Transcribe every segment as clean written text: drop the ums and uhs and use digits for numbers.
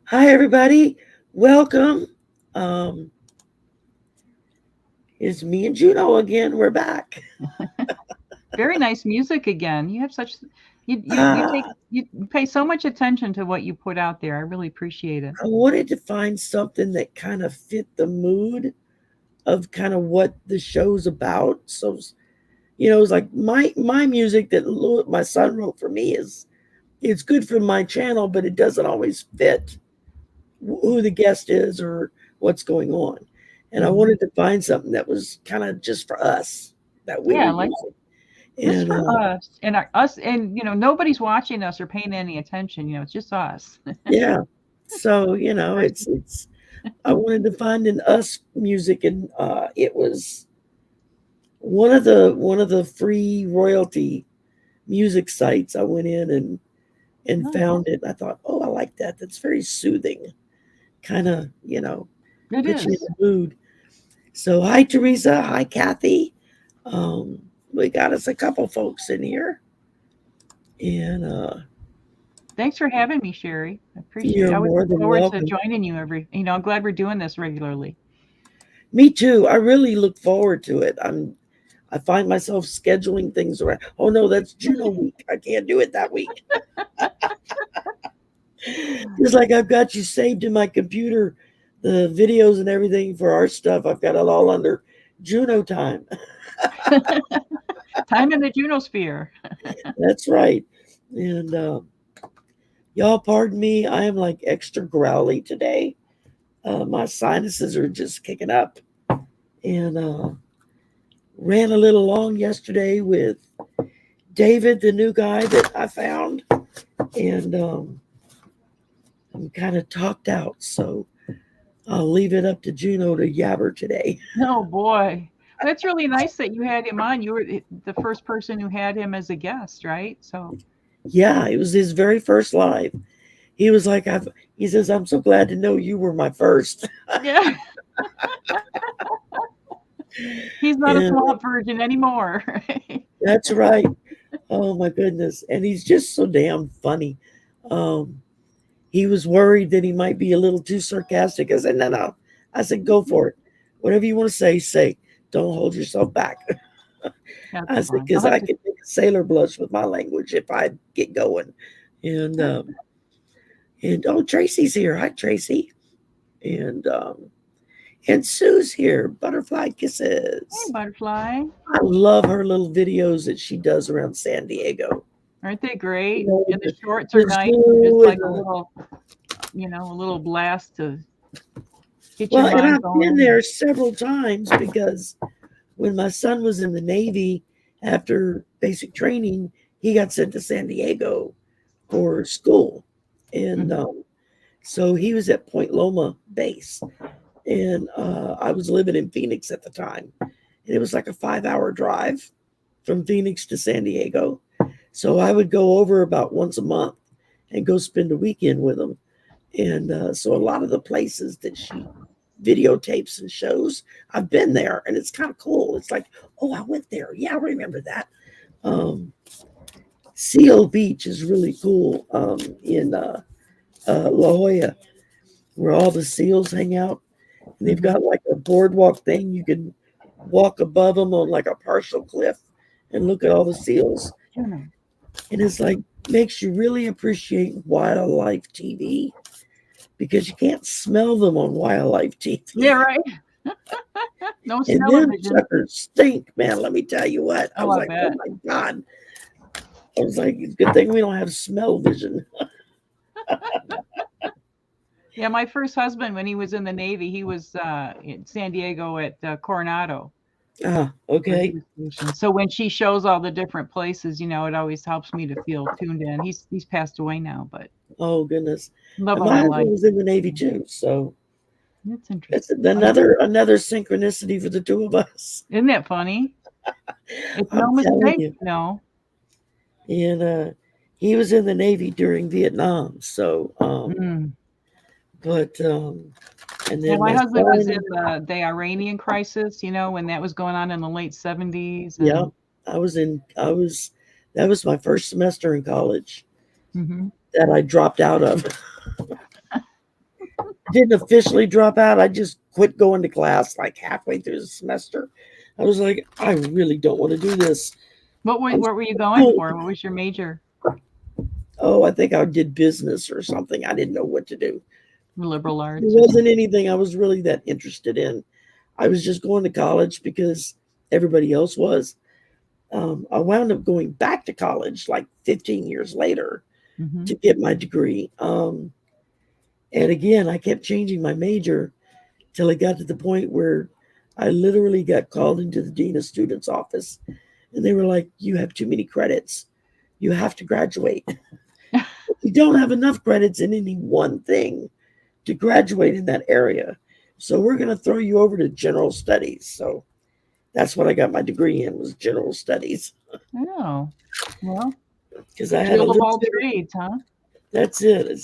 Hi, everybody. Welcome. It's me and Juno again. We're back. Very nice music again. You have such you pay so much attention to what you put out there. I really appreciate it. I wanted to find something that kind of fit the mood of kind of what the show's about. So, it's like my music that my son wrote for me it's good for my channel, but it doesn't always fit who the guest is or what's going on. And I wanted to find something that was kind of just for us that we were like using. just for us and us, and nobody's watching us or paying any attention. It's just us. Yeah. So it's I wanted to find an us music, and it was one of the free royalty music sites. I went in and found it. I thought, oh, I like that. That's very soothing. Kind of, puts you in the mood. So hi Teresa, hi Kathy. We got us a couple folks in here. And thanks for having me, Sherry. I appreciate it. I always look forward to joining you I'm glad we're doing this regularly. Me too. I really look forward to it. I find myself scheduling things around. Oh no, that's Juno week. I can't do it that week. It's like I've got you saved in my computer, the videos and everything for our stuff. I've got it all under Juno time. Time in the Juno sphere. That's right. And y'all pardon me. I am like extra growly today. My sinuses are just kicking up. And ran a little long yesterday with David, the new guy that I found. And I'm kind of talked out. So I'll leave it up to Juno to yabber today. Oh, boy. That's really nice that you had him on. You were the first person who had him as a guest, right? So yeah, it was his very first live. He was like, he says, I'm so glad to know you were my first. Yeah. He's not a swamp virgin anymore. That's right. Oh my goodness. And he's just so damn funny. He was worried that he might be a little too sarcastic. I said, no. I said, go for it. Whatever you want to say. Don't hold yourself back. I said, because I could make a sailor blush with my language if I get going. And oh, Tracy's here. Hi, Tracy. And Sue's here. Butterfly kisses. Hey, Butterfly. I love her little videos that she does around San Diego. Aren't they great? And the shorts are nice. Just like a little blast to get your mind and I've going. been there several times because when my son was in the Navy after basic training, he got sent to San Diego for school. And so he was at Point Loma base. And I was living in Phoenix at the time. And it was like a 5-hour drive from Phoenix to San Diego. So I would go over about once a month and go spend a weekend with him. And so a lot of the places that she videotapes and shows, I've been there, and it's kind of cool. It's like, oh, I went there. Yeah, I remember that. Seal Beach is really cool in La Jolla, where all the seals hang out. And they've got like a boardwalk thing. You can walk above them on like a partial cliff and look at all the seals. And it's like, makes you really appreciate wildlife TV because you can't smell them on wildlife TV. Yeah, right. No and smell them vision. suckers stink, man. Let me tell you what. I was like, bet. oh my God. I was like, it's a good thing we don't have smell vision. Yeah, my first husband, when he was in the Navy, he was in San Diego at Coronado. Okay. So when she shows all the different places, it always helps me to feel tuned in. He's passed away now, but oh goodness, love my husband was in the Navy too, so that's interesting. It's another synchronicity for the two of us. Isn't that funny? It's no mistake, no. And he was in the Navy during Vietnam, so but And Yeah, then my my husband was in son, the Iranian crisis, when that was going on in the late 70s. yeah, And that was my first semester in college hmm that I dropped out of. Didn't officially drop out. I just quit going to class like halfway through the semester. I was like, I really don't want to do this. what were you going Oh, for? What was your major? oh, I think I did business or something. I didn't know what to do. Liberal There arts or wasn't something? anything I was really that interested in. I was just going to college because everybody else was. I wound up going back to college like 15 years later hmm to get my degree. And again, I kept changing my major till it got to the point where I literally got called into the dean of students office, and they were like, "You have too many credits. You have to graduate. You don't have enough credits in any one thing to graduate in that area. So we're going to throw you over to general studies." So that's what I got my degree in, was general studies, Oh, well, because I had a Jill of little all bit. trades, huh? That's it.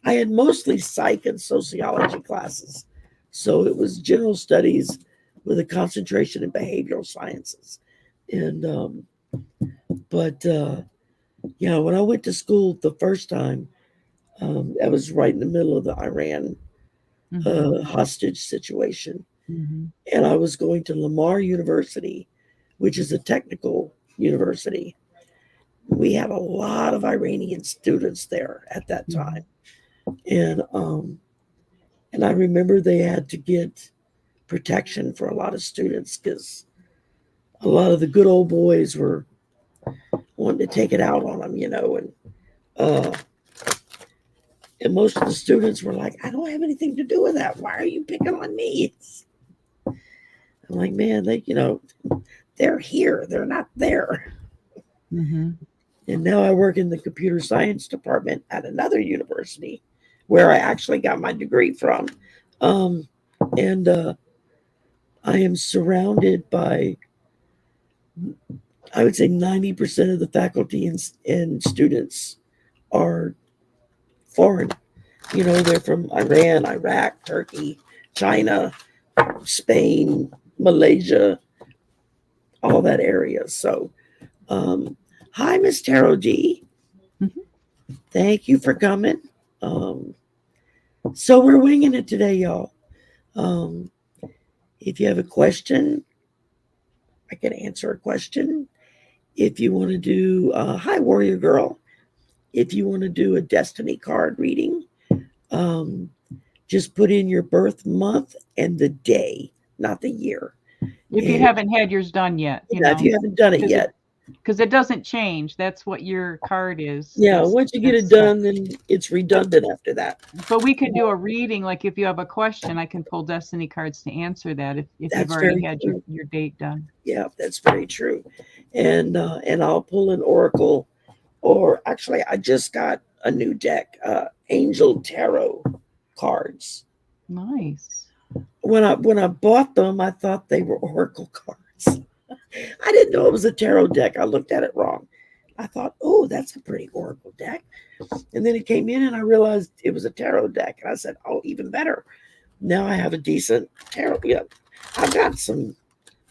I had mostly psych and sociology classes. So it was general studies with a concentration in behavioral sciences. And, but, yeah, when I went to school the first time, I was right in the middle of the Iran hmm hostage situation. hmm And I was going to Lamar University, which is a technical university. We had a lot of Iranian students there at that hmm time. And, and I remember they had to get protection for a lot of students because a lot of the good old boys were wanting to take it out on them, uh, and most of the students were like, "I don't have anything to do with that. Why are you picking on me?" I'm like, "Man, they're here. They're not there." hmm And now I work in the computer science department at another university where I actually got my degree from. Um, and I am surrounded by, I would say, 90% of the faculty and students are foreign. They're from Iran, Iraq, Turkey, China, Spain, Malaysia, all that area. So, hi, Miss Taro D. hmm Thank you for coming. Um, so, we're winging it today, y'all. Um, if you have a question, I can answer a question. If you want to do, hi, Warrior Girl. If you want to do a destiny card reading, um, just put in your birth month and the day, not the year. If you And haven't had yours done yet, if you haven't done it because yet, it doesn't change. That's what your card is. yeah, That's once you get it that's set. done, then it's redundant after that. But we could do a reading, like if you have a question, I can pull destiny cards to answer that if you've That's already very had true. your date done. Yeah, that's very true. And I'll pull an oracle, or actually, I just got a new deck, Angel Tarot cards. Nice. When I bought them, I thought they were oracle cards. I didn't know it was a tarot deck. I looked at it wrong. I thought, oh, that's a pretty oracle deck. And then it came in and I realized it was a tarot deck. And I said, oh, even better. Now I have a decent tarot. Yeah, I've got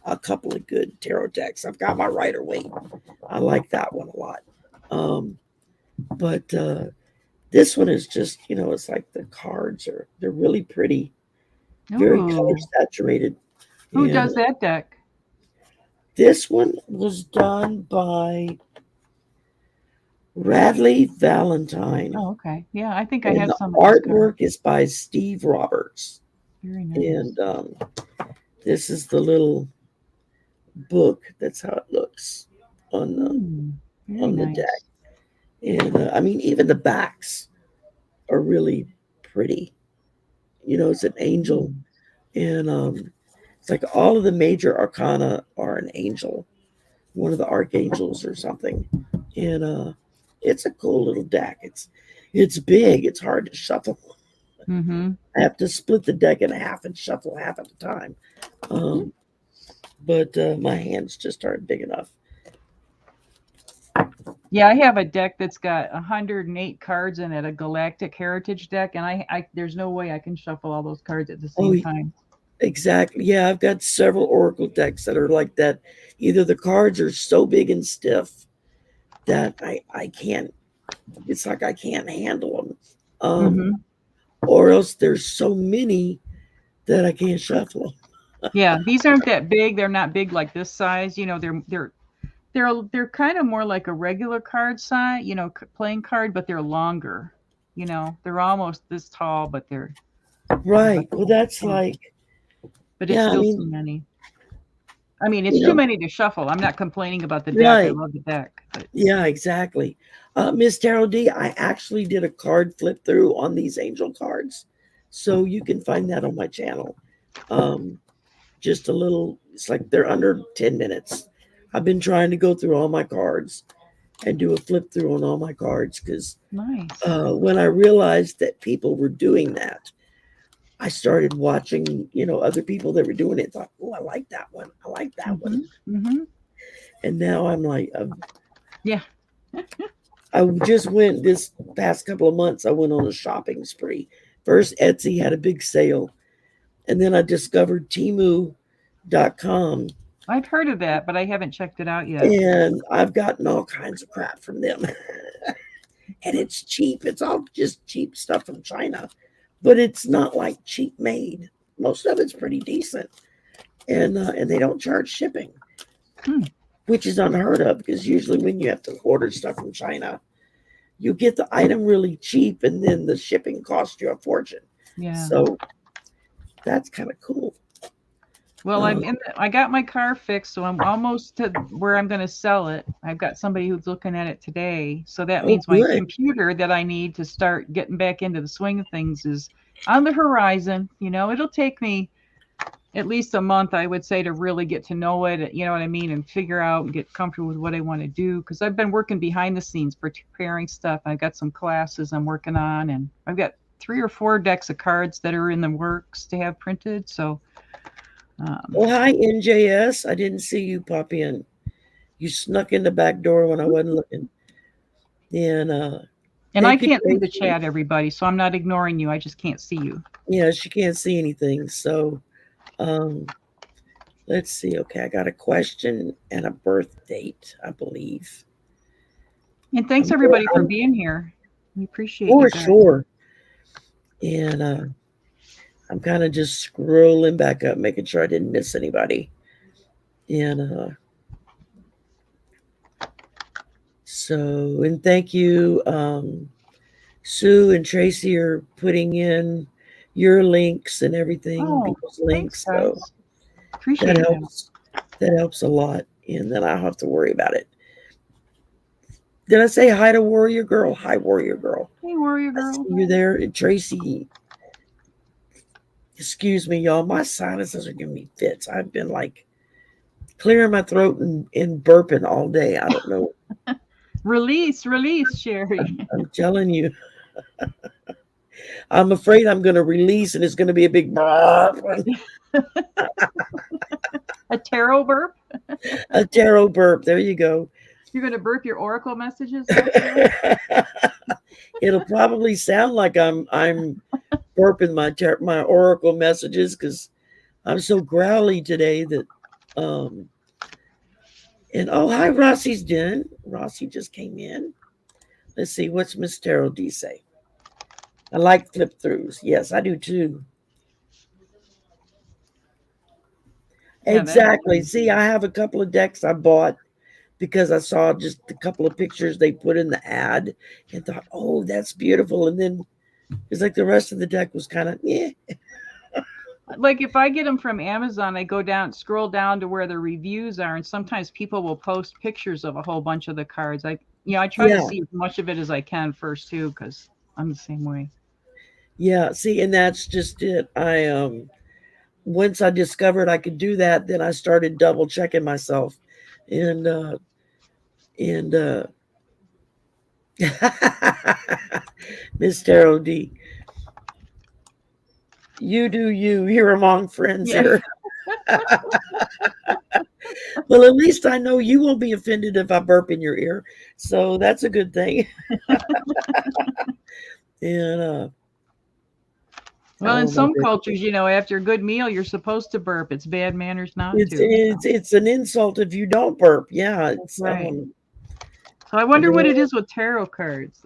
a couple of good tarot decks. I've got my Rider Waite. I like that one a lot. But this one is just, it's like the cards they're really pretty, very color Ooh. saturated. Who And does that deck? this one was done by Radley Valentine. Oh, okay. Yeah, I think I And have the some of these cards. artwork is by Steve Roberts. Very nice. And this is the little book. That's how it looks on the Very on the deck. nice. And I mean, even the backs are really pretty. It's an angel, Mm. and it's like all of the major arcana are an angel, one of the archangels or something. And it's a cool little deck. It's big. It's hard to shuffle. Mm-hmm. I have to split the deck in half and shuffle half at a time. Um, but my hands just aren't big enough. Yeah, I have a deck that's got 108 cards in it, a Galactic Heritage deck, and I there's no way I can shuffle all those cards at the Oh, same time. exactly. Yeah, I've got several Oracle decks that are like that. Either the cards are so big and stiff that I can't. It's like I can't handle them, Hmm. or else there's so many that I can't shuffle. Yeah, these aren't that big. They're not big like this size. You know, they're kind of more like a regular card size, you know, playing card, but they're longer. You know, they're almost this tall, but they're Right. like, Well, that's yeah, like, but it's yeah. I still too mean, many. I mean, it's you too know, many to shuffle. I'm not complaining about the deck. I right. love the deck, but Yeah, exactly. Miss Tarot D, I actually did a card flip through on these angel cards, so you can find that on my channel. Um, just a little. It's like they're under 10 minutes. I've been trying to go through all my cards and do a flip through on all my cards because nice. when I realized that people were doing that, I started watching, other people that were doing it. Thought, oh, I like that one. I like that one. Mhm. Mhm. And now I'm like, Yeah. I just went this past couple of months. I went on a shopping spree. First, Etsy had a big sale, and then I discovered Temu.com, I've heard of that, but I haven't checked it out yet. and I've gotten all kinds of crap from them. And it's cheap. It's all just cheap stuff from China, but it's not like cheap made. Most of it's pretty decent, and they don't charge shipping, Hmm. which is unheard of because usually when you have to order stuff from China, you get the item really cheap, and then the shipping costs you a fortune. Yeah. So that's kind of cool. Well, I got my car fixed, so I'm almost to where I'm going to sell it. I've got somebody who's looking at it today. So that Oh, means my good. computer that I need to start getting back into the swing of things is on the horizon. You know, it'll take me at least a month, I would say, to really get to know it, you know what I mean, and figure out and get comfortable with what I want to do. Because I've been working behind the scenes, preparing stuff. I've got some classes I'm working on, and I've got 3 or 4 decks of cards that are in the works to have printed. So, Well, hi, NJS. I didn't see you pop in. You snuck in the back door when I wasn't looking. And and I thank you, can't see the Tracy. chat, everybody, so I'm not ignoring you. I just can't see you. Yeah, she can't see anything. So um, let's see. Okay, I got a question and a birth date, I believe. And thanks, everybody, for being here. We appreciate you For guys. sure. And I'm kind of just scrolling back up, making sure I didn't miss anybody. And and thank you. Sue and Tracy are putting in your links and everything, Oh, people's thanks, links. So guys. that Appreciate that. helps. That helps a lot. And then I don't have to worry about it. Did I say hi to Warrior Girl? Hi, Warrior Girl. Hey, Warrior I see Girl. you there. And Tracy, excuse me, y'all. My sinuses are giving me fits. I've been like clearing my throat and burping all day. I don't know. Release, Sherry. I'm telling you. I'm afraid I'm going to release and it's going to be a big burp. A tarot burp. A tarot burp. There you go. You're going to burp your oracle messages out there? It'll probably sound like I'm burping my oracle messages because I'm so growly today that and oh, hi, Rossi's den. Rossi just came in. Let's see, what's Miss Tarot D say? I like flip throughs. Yes, I do too. Yeah, that is Exactly. fun. See, I have a couple of decks I bought because I saw just a couple of pictures they put in the ad and thought, oh, that's beautiful. And then it's like the rest of the deck was kind of, yeah. Like if I get them from Amazon, I go down, scroll down to where the reviews are, and sometimes people will post pictures of a whole bunch of the cards. I try to Yeah. see as much of it as I can first too, because I'm the same way. Yeah. See, and that's just it. Once I discovered I could do that, then I started double checking myself. And Miss Tarot D, you do you. You're among friends Yeah. here. Well, at least I know you won't be offended if I burp in your ear. So that's a good thing. And Well, in oh my some goodness. cultures, after a good meal, you're supposed to burp. It's bad manners not It's to. it's it's an insult if you don't burp. Yeah, That's it's right. So I wonder what it well, is with tarot cards.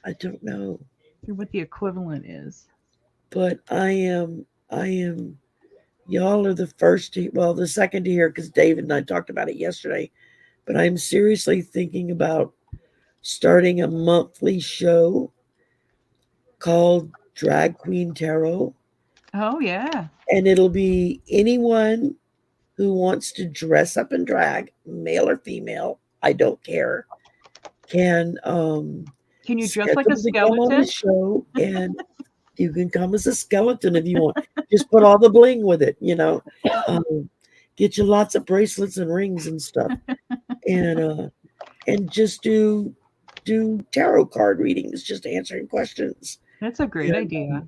I don't know. What the equivalent is. But I am y'all are the first to well, the second to hear because David and I talked about it yesterday. But I'm seriously thinking about starting a monthly show called Drag Queen Tarot. Oh yeah. And it'll be anyone who wants to dress up in drag, male or female, I don't care, can Can you dress like a schedule to come on the skeleton? show, and you can come as a skeleton if you want. Just put all the bling with it, get you lots of bracelets and rings and stuff, and just do tarot card readings, just answering questions. That's a great idea.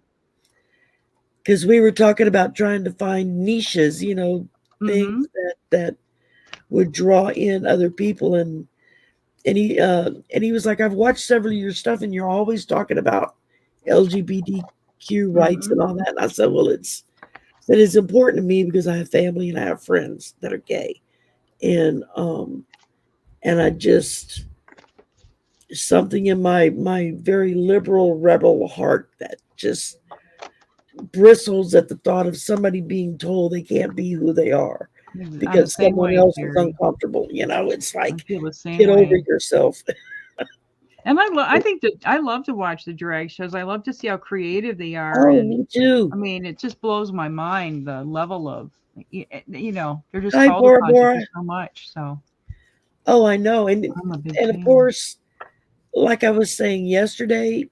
Because we were talking about trying to find niches, things Mm-hmm. that would draw in other people, and he was like, I've watched several of your stuff, and you're always talking about LGBTQ rights Mm-hmm. and all that. And I said, well, it's important to me because I have family and I have friends that are gay, and I just something in my very liberal rebel heart that just bristles at the thought of somebody being told they can't be who they are I'm the because same someone way, else is Sherry. uncomfortable. It's I like feel the same get over way. yourself. And I think that I love to watch the drag shows. I love to see how creative they are, Oh, and me too. I mean, it just blows my mind the level of, they're just Hi, called Bora upon to do Bora. so much. So Oh, I know. And I'm a big and of fan. course, like I was saying yesterday,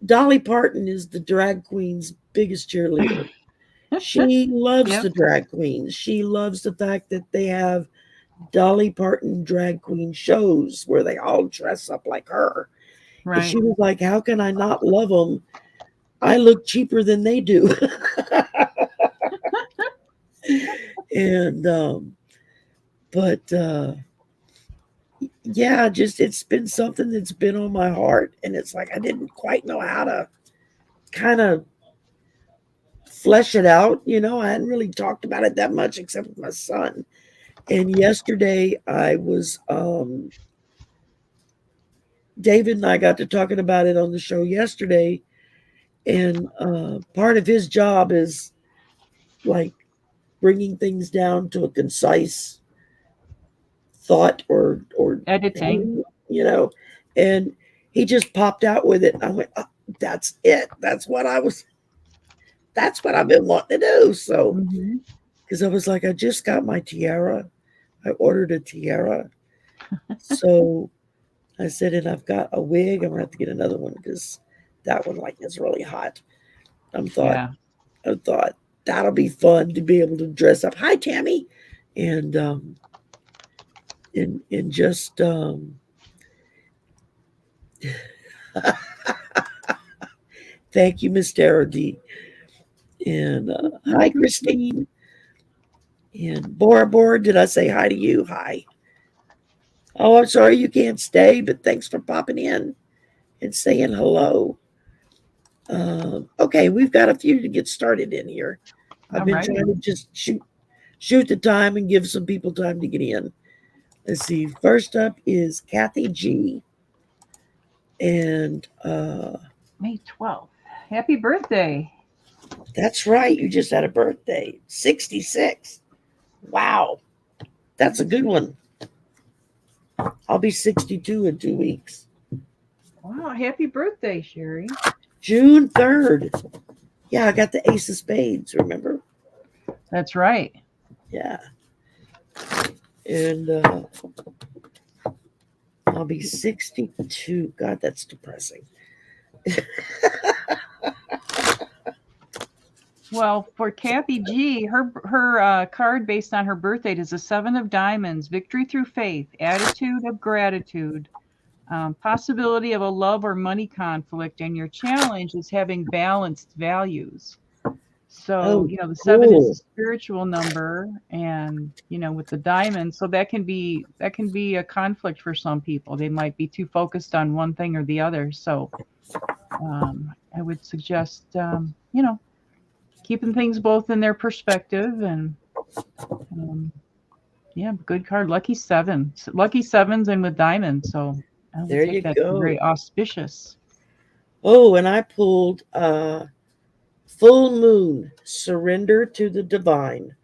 Dolly Parton is the drag queen's biggest cheerleader. She loves Yep. the drag queens. She loves the fact that they have Dolly Parton drag queen shows where they all dress up like her. And Right. she was like, how can I not love them? I look cheaper than they do. and but yeah, just it's been something that's been on my heart, and it's like I didn't quite know how to kind of flesh it out. I hadn't really talked about it that much except with my son. And yesterday I was David and I got to talking about it on the show yesterday, and part of his job is like bringing things down to a concise thought or Editing. and he just popped out with it. I went, oh, that's it. That's what I've been wanting to do. So Hmm. because I was like, I just got my tiara. I ordered a tiara. So I said, and I've got a wig. I'm gonna have to get another one because that one like is really hot. I thought Yeah. I thought that'll be fun to be able to dress up. Hi, Tammy, and just thank you, Miss Tara D. And hi, Christine. And Bora Bora, did I say hi to you? Hi. Oh, I'm sorry you can't stay, but thanks for popping in and saying hello. Okay, we've got a few to get started in here. I've All been righty. trying to just shoot the time and give some people time to get in. Let's see. First up is Kathy G. And May 12th. Happy birthday. that's right, you just had a birthday. 66. Wow. That's a good one. I'll be 62 in 2 weeks. Wow. Happy birthday, Sherry. June 3rd. Yeah, I got the Ace of Spades, remember? That's right. Yeah. And I'll be 62. God, that's depressing. Well, for Kathy G, her card based on her birth date is a 7 of Diamonds, victory through faith, attitude of gratitude, possibility of a love or money conflict, and your challenge is having balanced values. So, Oh, the 7 is a cool. spiritual number, and, with the diamond, so that can be a conflict for some people. They might be too focused on one thing or the other. So, I would suggest, keeping things both in their perspective, and um, yeah, good card. Lucky 7. Lucky 7s and with diamonds. So I would There take you that as very go. auspicious. Oh, and I pulled full moon, surrender to the divine.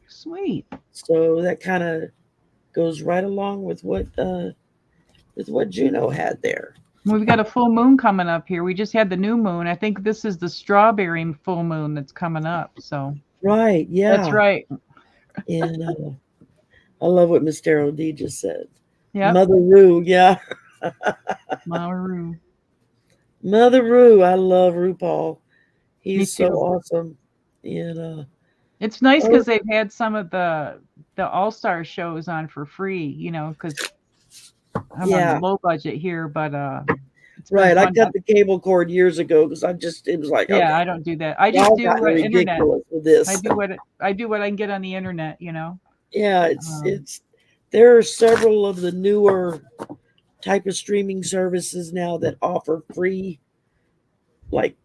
Sweet. So that kind of goes right along with what Juno had there. We've got a full moon coming up here. We just had the new moon. I think this is the strawberry full moon that's coming up. So Right, that's yeah. right. And I love what Mr. D just said. Yep. Mother Roo, yeah. Maru. Mother Roo, I love RuPaul. Me He's so too. awesome. And It's nice oh because they've had some of the all-star shows on for free, because I'm on the yeah, low budget here, but it's been right. I fun. cut the cable cord years ago because it was like, Yeah, okay, I don't do that. I just y'all do gotten internet. ridiculous with I this. do what I can get on the internet. Yeah, Um, there are several of the newer type of streaming services now that offer like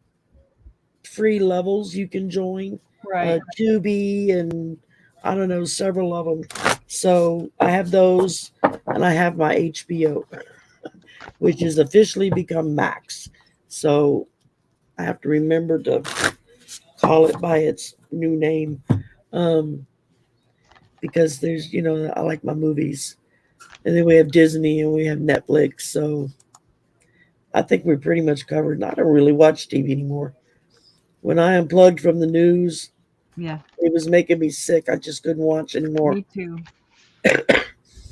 free levels you can join. right. Tubi and I don't know, several of them. So I have those and I have my HBO, which has officially become Max. So I have to remember to call it by its new name. Um, because there's, I like my movies. And then we have Disney and we have Netflix. So I think we're pretty much covered. And I don't really watch TV anymore. When I unplugged from the news, Yeah, it was making me sick. I just couldn't watch anymore. me too.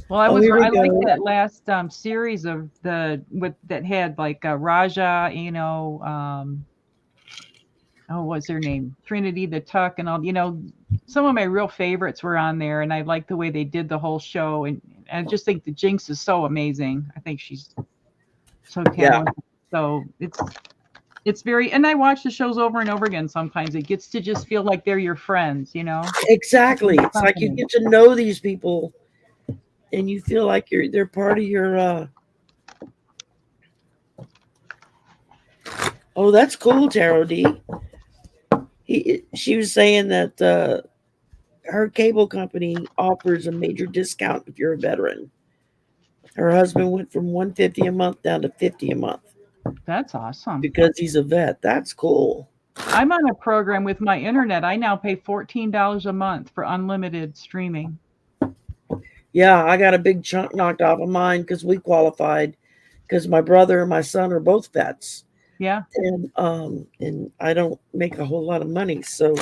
Well, I Oh, was here we I like go. that last series of the with that had like Raja, what's her name? Trinity the Tuck and all, some of my real favorites were on there, and I like the way they did the whole show, and I just think the Jinx is so amazing. I think she's so Yeah, talented. So it's very, and I watch the shows over and over again. Sometimes it gets to just feel like they're your friends. exactly. It's like you Company. get to know these people and you feel like they're part of your oh, that's cool, Taro D. She was saying that her cable company offers a major discount if you're a veteran. Her husband went from 150 a month down to 50 a month That's awesome. because he's a vet. That's cool. I'm on a program with my internet. I now pay $14 a month for unlimited streaming. Yeah, I got a big chunk knocked off of mine because we qualified because my brother and my son are both vets. Yeah. And I don't make a whole lot of money. So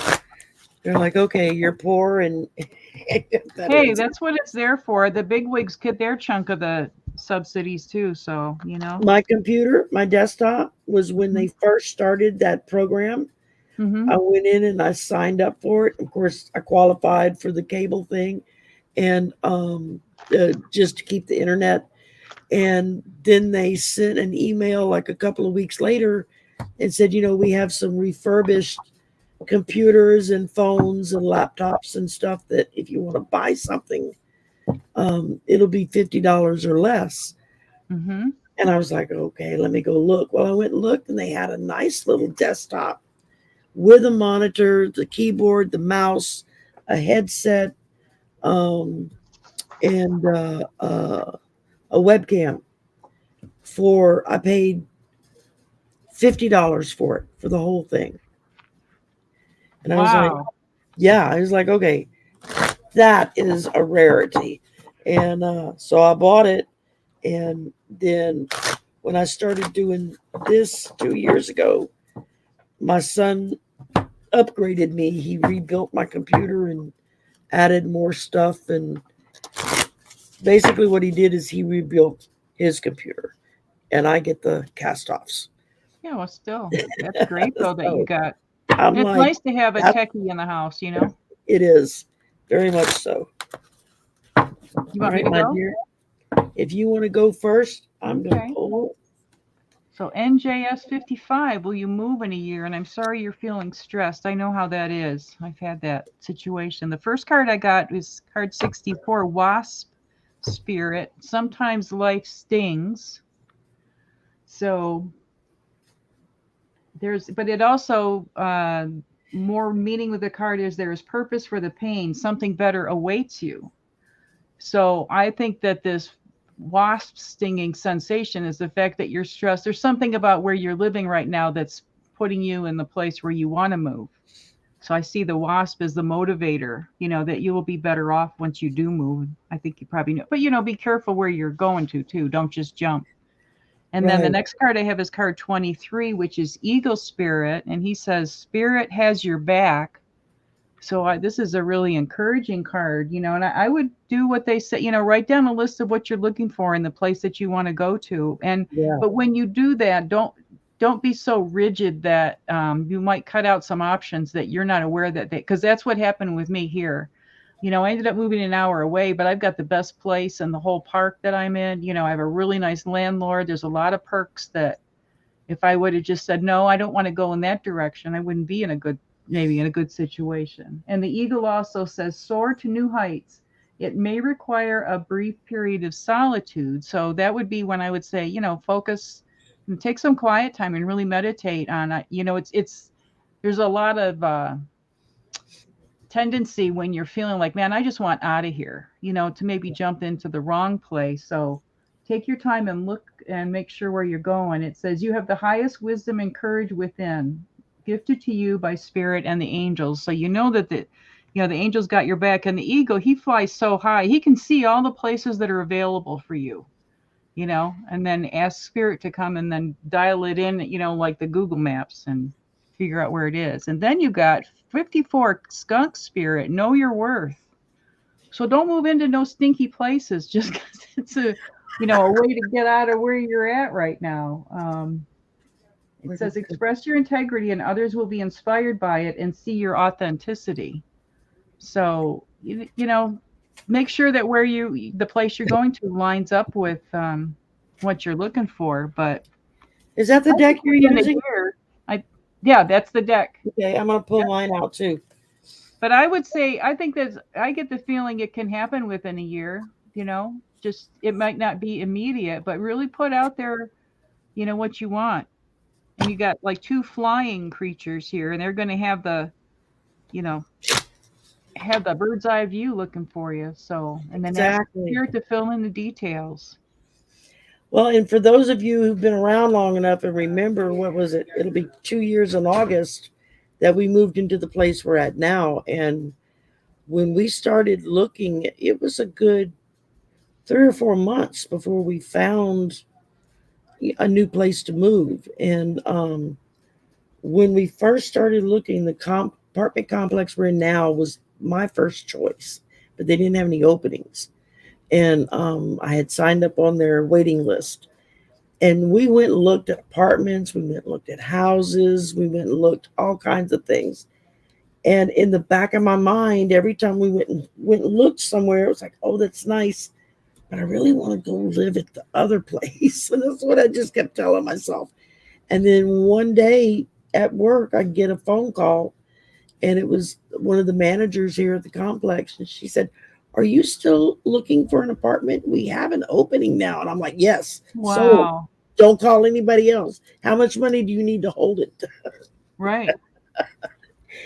they're like, okay, you're poor and Hey, veterans. that's what it's there for. The big wigs get their chunk of the subsidies too. So. My computer, my desktop was when Mhm. they first started that program. I Mhm. went in and I signed up for it. Of course, I qualified for the cable thing and just to keep the internet. And then they sent an email like a couple of weeks later and said, we have some refurbished computers and phones and laptops and stuff that if you want to buy something, it'll be $50 or less. Mhm. And I was like, okay, let me go look. Well, I went and looked and they had a nice little desktop with a monitor, the keyboard, the mouse, a headset, um, and a webcam. I paid $50 for it for the whole thing. And I was like, Wow. yeah, I was like, okay, that is a rarity. And so I bought it. And then when I started doing this 2 years ago, my son upgraded me. He rebuilt my computer and added more stuff. And basically, what he did is he rebuilt his computer, and I get the cast offs. Yeah, well, still, that's great though that you So got. I'm It's like, nice to have a that techie in the house. it is very much so. You All want me right, to my go? dear. If you want to go first, I'm going to Okay. pull So NJS 55, will you move in a year? And I'm sorry you're feeling stressed. I know how that is. I've had that situation. The first card I got was card 64, Wasp Spirit. Sometimes life stings. So but it also, more meaning with the card is there is purpose for the pain. Something better awaits you. So I think that this wasp stinging sensation is the fact that you're stressed. There's something about where you're living right now that's putting you in the place where you want to move. So I see the wasp as the motivator, that you will be better off once you do move. I think you probably know, but be careful where you're going to too. Don't just jump. And then the next card I have is card 23, which is Eagle Spirit. And he says, Spirit has your back. So this is a really encouraging card, and I would do what they say, write down a list of what you're looking for in the place that you want to go to. But when you do that, don't be so rigid that you might cut out some options that you're not aware because that's what happened with me here. I ended up moving an hour away, but I've got the best place in the whole park that I'm in. I have a really nice landlord. There's a lot of perks that if I would have just said, no, I don't want to go in that direction, I wouldn't be in a good situation. And the eagle also says, soar to new heights. It may require a brief period of solitude. So that would be when I would say, focus and take some quiet time and really meditate on it. There's a lot of tendency when you're feeling like, man, I just want out of here, to maybe jump into the wrong place. So take your time and look and make sure where you're going. It says you have the highest wisdom and courage within, gifted to you by spirit and the angels. So that the angels got your back. And the eagle, he flies so high, he can see all the places that are available for you, and then ask spirit to come and then dial it in, like the Google Maps, and figure out where it is. And then you got 54, Skunk Spirit, know your worth. So don't move into no stinky places just because it's a way to get out of where you're at right now. It says, express your integrity and others will be inspired by it and see your authenticity. So, make sure that the place you're going to lines up with what you're looking for. But is that the deck you're using? Yeah, that's the deck. Okay, I'm going to pull mine out too. But I would say, I think I get the feeling it can happen within a year, just it might not be immediate, but really put out there, what you want. And you got like 2 flying creatures here, and they're going to have the bird's eye view looking for you. So, and then that's here to fill in the details. Well, and for those of you who've been around long enough and remember, what was it? It'll be 2 years in August that we moved into the place we're at now. And when we started looking, it was a good 3 or 4 months before we found a new place to move. And when we first started looking, the apartment complex we're in now was my first choice, but they didn't have any openings. And I had signed up on their waiting list. And we went and looked at apartments. We went and looked at houses. We went and looked all kinds of things. And in the back of my mind, every time we went and looked somewhere, it was like, oh, that's nice, but I really want to go live at the other place. And that's what I just kept telling myself. And then one day at work, I get a phone call, and it was one of the managers here at the complex. And she said, are you still looking for an apartment? We have an opening now. And I'm like, yes. Wow. So don't call anybody else. How much money do you need to hold it? Right.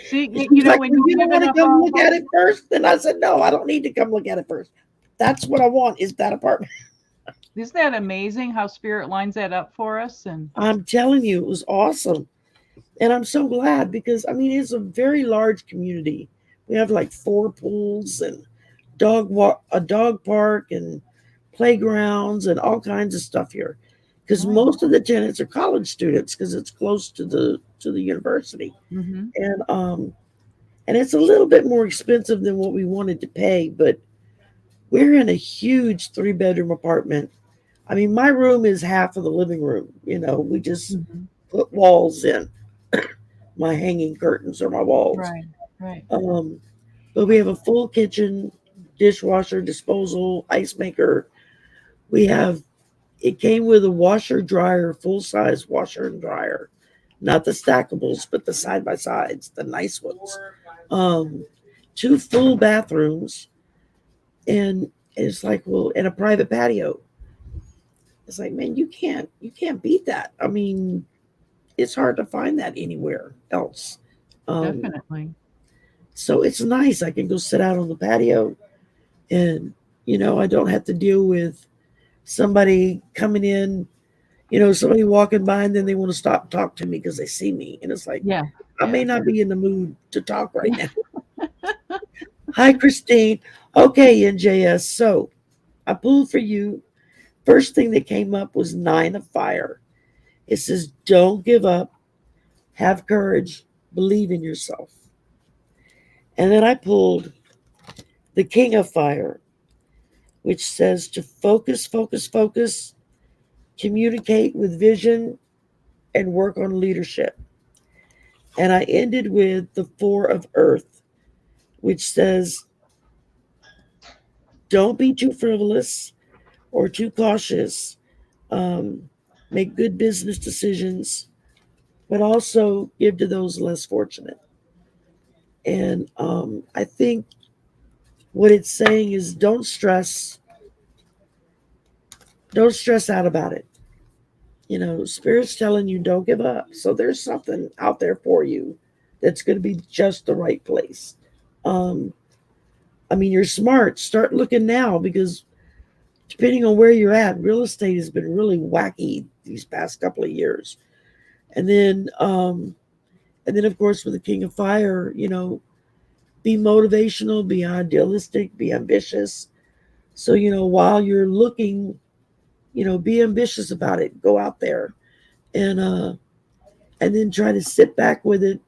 See, like, when you don't want to come look at it first? And I said, no, I don't need to come look at it first. That's what I want, is that apartment. Isn't that amazing how spirit lines that up for us? And I'm telling you, it was awesome. And I'm so glad because, it's a very large community. We have like 4 pools and a dog park and playgrounds and all kinds of stuff here. Because most of the tenants are college students because it's close to the university. Mm-hmm. And it's a little bit more expensive than what we wanted to pay, but we're in a huge 3-bedroom apartment. My room is half of the living room. We just put walls in. My hanging curtains are my walls. Right. But we have a full kitchen, dishwasher, disposal, ice maker. We have it came with a washer dryer, full size washer and dryer, not the stackables, but the side by sides, the nice ones. Um, two full bathrooms, and it's like, well, and a private patio. It's like, man, you can't beat that. I mean, it's hard to find that anywhere else. Um, Definitely. so it's nice. I can go sit out on the patio, and I don't have to deal with somebody coming in, somebody walking by, and then they want to stop and talk to me because they see me. And it's like, Yeah. I Yeah. may not be in the mood to talk right now. Hi, Christine. Okay, NJS. So I pulled for you. First thing that came up was Nine of Fire. It says, don't give up, have courage, believe in yourself. And then I pulled the King of Fire, which says to focus, focus, focus, communicate with vision, and work on leadership. And I ended with the Four of Earth, which says, don't be too frivolous or too cautious. Um, make good business decisions, but also give to those less fortunate. And I think what it's saying is don't stress out about it. Spirit's telling you don't give up. So there's something out there for you that's going to be just the right place. Um, I mean, you're smart. Start looking now because depending on where you're at, real estate has been really wacky these past couple of years. And then, of course, with the King of Fire, be motivational, be idealistic, be ambitious. So, while you're looking, be ambitious about it. Go out there and then try to sit back with it.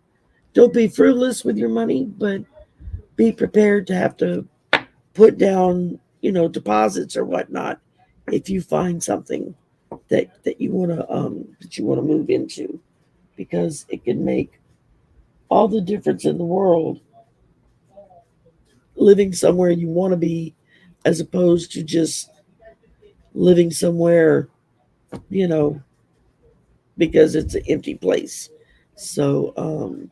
Don't be frivolous with your money, but be prepared to have to put down, deposits or whatnot if you find something that you want to move into, because it can make all the difference in the world living somewhere you want to be as opposed to just living somewhere, you know, because it's an empty place. So,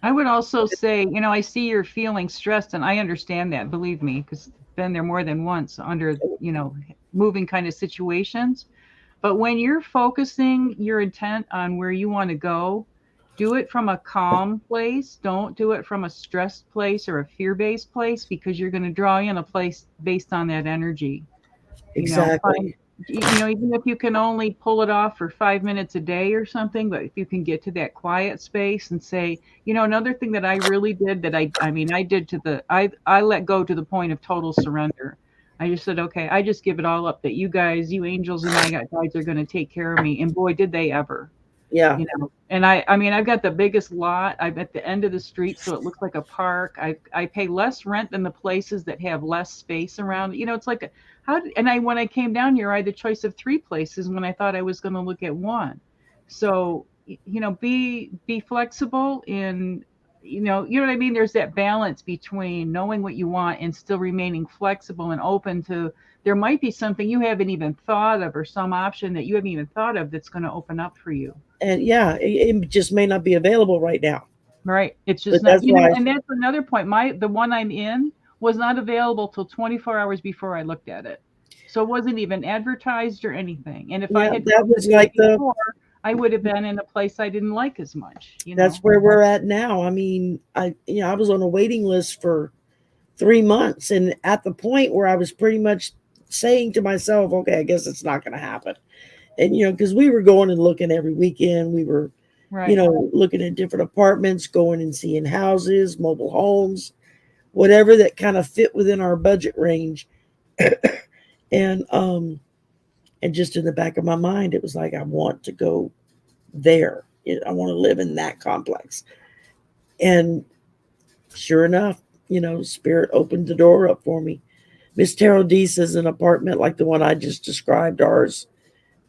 I would also say, I see you're feeling stressed, and I understand that, believe me, because been there more than once under, moving kind of situations. But when you're focusing your intent on where you want to go, do it from a calm place. Don't do it from a stressed place or a fear-based place, because you're going to draw in a place based on that energy. Find, exactly. even if you can only pull it off for 5 minutes a day or something, but if you can get to that quiet space and say, another thing that I really did, that I mean, I did to I let go to the point of total surrender. I just said, okay, I just give it all up, that you angels and my guides are going to take care of me. And boy, did they ever. Yeah. And I mean, I've got the biggest lot. I'm at the end of the street, so it looks like a park. I pay less rent than the places that have less space around. It's like and when I came down here, I had the choice of three places when I thought I was going to look at one. So, be flexible in, you know what I mean? There's that balance between knowing what you want and still remaining flexible and open to, there might be something you haven't even thought of, or some option that you haven't even thought of that's going to open up for you. And yeah, it just may not be available right now. Right. It's But just not, that's why, and that's another point. The one I'm in was not available till 24 hours before I looked at it. So it wasn't even advertised or anything. And if I yeah, had that come the was day like before, I would have been in a place I didn't like as much. that's where we're at now. I mean, I was on a waiting list for 3 months, and at the point where I was pretty much saying to myself, okay, I guess it's not going to happen. And, because we were going and looking every weekend, we were, Right. looking at different apartments, going and seeing houses, mobile homes, whatever that kind of fit within our budget range. And just in the back of my mind, it was like, I want to go there. I want to live in that complex. And sure enough, Spirit opened the door up for me. Miss Terrell D says an apartment like the one I just described, ours,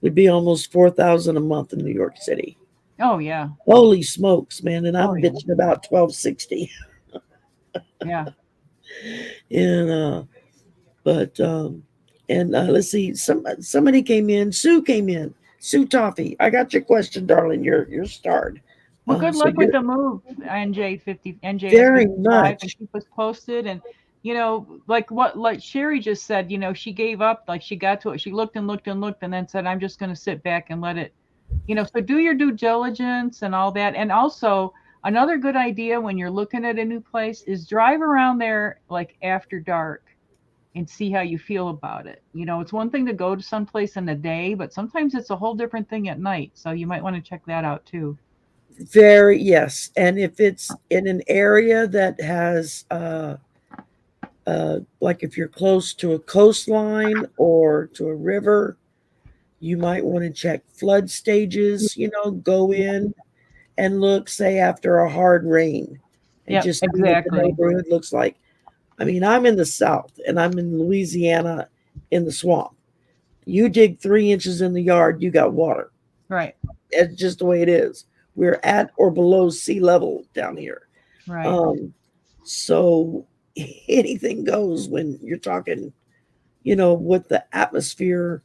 would be almost 4,000 a month in New York City. Oh yeah. Holy smokes, man! And Oh I'm yeah. bitching about 1260. Yeah. And but And let's see, somebody came in. Sue came in. Sue Toffee, I got your question, darling. You're starred. Well, good So luck with you're the move, NJS very 55, and much. keep us posted. And like Sherry just said, she gave up. Like she got to it, she looked and looked and looked, and then said, "I'm just going to sit back and let it." So do your due diligence and all that. And also, another good idea when you're looking at a new place is drive around there like after dark and see how you feel about it. It's one thing to go to some place in the day, but sometimes it's a whole different thing at night. So you might want to check that out too. Very, yes. And if it's in an area that has, like if you're close to a coastline or to a river, you might want to check flood stages, go in and look, say, after a hard rain and Yep, just see what the exactly. neighborhood looks like. I mean, I'm in the South and I'm in Louisiana in the swamp. You dig 3 inches in the yard, you got water. Right, It's just the way it is. We're at or below sea level down here. right. Um, so anything goes when you're talking, what the atmosphere.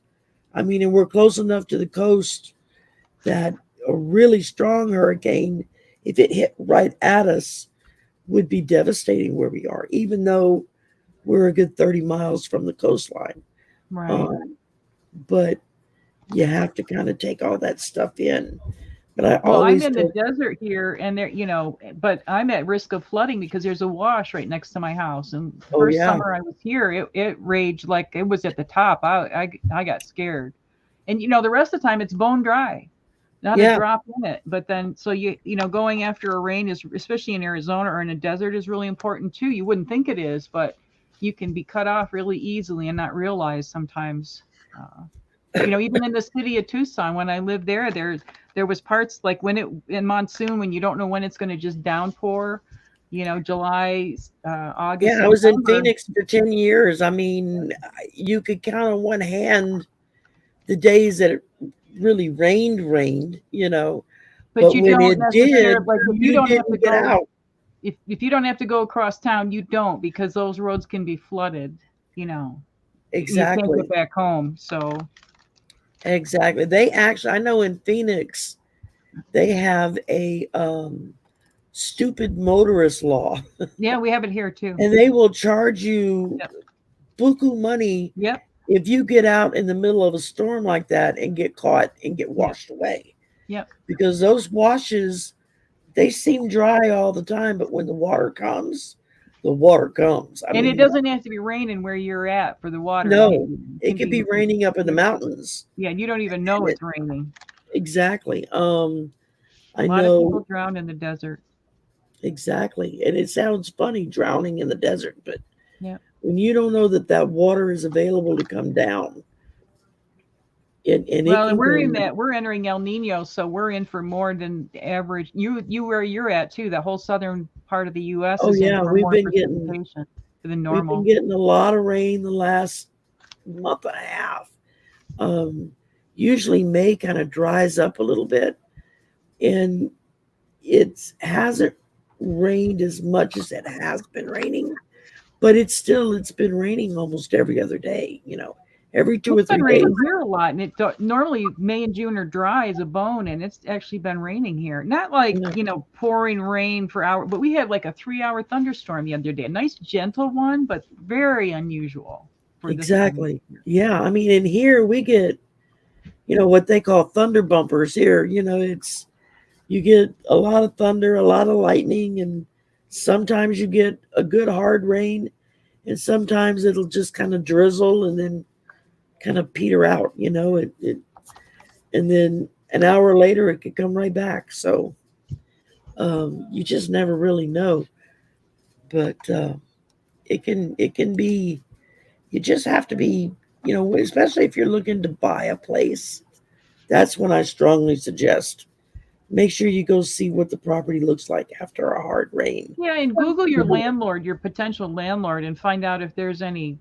I mean, and we're close enough to the coast that a really strong hurricane, if it hit right at us, would be devastating where we are, even though we're a good 30 miles from the coastline. Right. Um, but you have to kind of take all that stuff in. But I Well, I'm always in the tell, desert here, and but I'm at risk of flooding because there's a wash right next to my house. And the oh first yeah, summer I was here, it raged like it was at the top. I got scared. And the rest of the time it's bone dry, not a yeah, drop in it. But then, so going after a rain is, especially in Arizona or in a desert, is really important too. You wouldn't think it is, but you can be cut off really easily and not realize sometimes. Uh, even in the city of Tucson, when I lived there was parts like when it in monsoon when you don't know when it's going to just downpour. July, August, yeah. I was in September. Phoenix for 10 years. I mean, you could count on one hand the days that it really rained. But But you when don't it did, necessarily like if you you don't have to didn't get go out. if you don't have to go across town, you don't because those roads can be flooded. You know, you can't get Exactly. back home. So Exactly. They actually, I know in Phoenix, they have a stupid motorist law, yeah, we have it here too. and they will charge you Yep. buku money Yep. if you get out in the middle of a storm like that and get caught and get Yep. washed away. Yep. Because those washes, they seem dry all the time, but when the water comes. I And it mean, doesn't have to be raining where you're at for the water to be. no, It it can could be be. raining up in the mountains. Yeah, you don't even know And it's raining. exactly. A I lot of people know drown in the desert. exactly. And it sounds funny drowning in the desert, but Yeah. when you don't know that water is available to come down, and it Well, and can come. we're entering El Nino, so we're in for more than average. You where you're at too. The whole southern part of the U.S. Oh is in yeah, for more precipitation than we've been normal. getting a lot of rain the last month and a half. Um, Usually May kind of dries up a little bit, and it hasn't rained as much as it has been raining, but it's been raining almost every other day. Every two It's or been three days. raining here a lot, and normally May and June are dry as a bone, and it's actually been raining here. Not like Yeah, pouring rain for hours, but we had like a 3-hour thunderstorm the other day. A nice gentle one, but very unusual for this time of exactly. year. Yeah, I mean, in here we get what they call thunder bumpers here. It's you get a lot of thunder, a lot of lightning, and sometimes you get a good hard rain, and sometimes it'll just kind of drizzle and then kind of peter out. And then an hour later it could come right back. So you just never really know. But it can be. You just have to be, especially if you're looking to buy a place. That's when I strongly suggest make sure you go see what the property looks like after a hard rain. Yeah, and Google your landlord, your potential landlord, and find out if there's any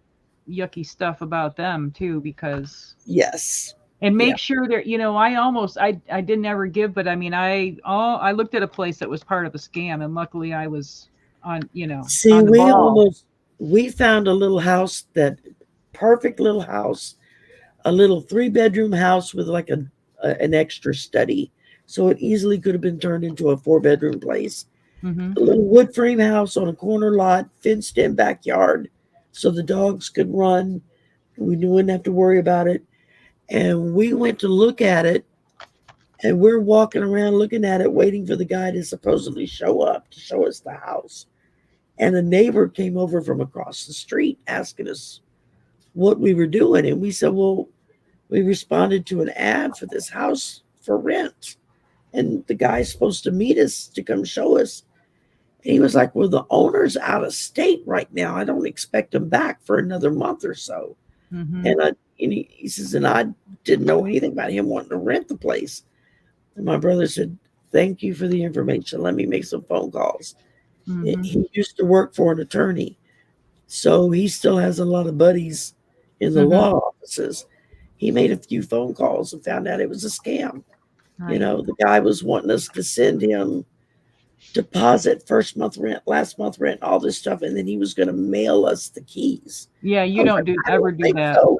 yucky stuff about them too, because Yes. and Yeah. make sure that I didn't ever give, but I mean I looked at a place that was part of a scam, and luckily I was on See, on the ball. we found a little house that perfect little house, a little 3-bedroom house with like an extra study. So it easily could have been turned into a 4-bedroom place. Mm-hmm. A little wood frame house on a corner lot, fenced in backyard so the dogs could run. We wouldn't have to worry about it. And we went to look at it, and we're walking around looking at it, waiting for the guy to supposedly show up to show us the house. And a neighbor came over from across the street asking us what we were doing. And we said, well, we responded to an ad for this house for rent. And the guy's supposed to meet us to come show us. And he was like, well, the owner's out of state right now. I don't expect him back for another month or so. Mm-hmm. And he says, and I didn't know anything about him wanting to rent the place. And my brother said, thank you for the information. Let me make some phone calls. Mm-hmm. He used to work for an attorney, so he still has a lot of buddies in the Mm-hmm. law offices. He made a few phone calls and found out it was a scam. Right. The guy was wanting us to send him deposit, first month rent, last month rent, all this stuff, and then he was going to mail us the keys. Yeah, you I was don't like, I ever don't do think that. so.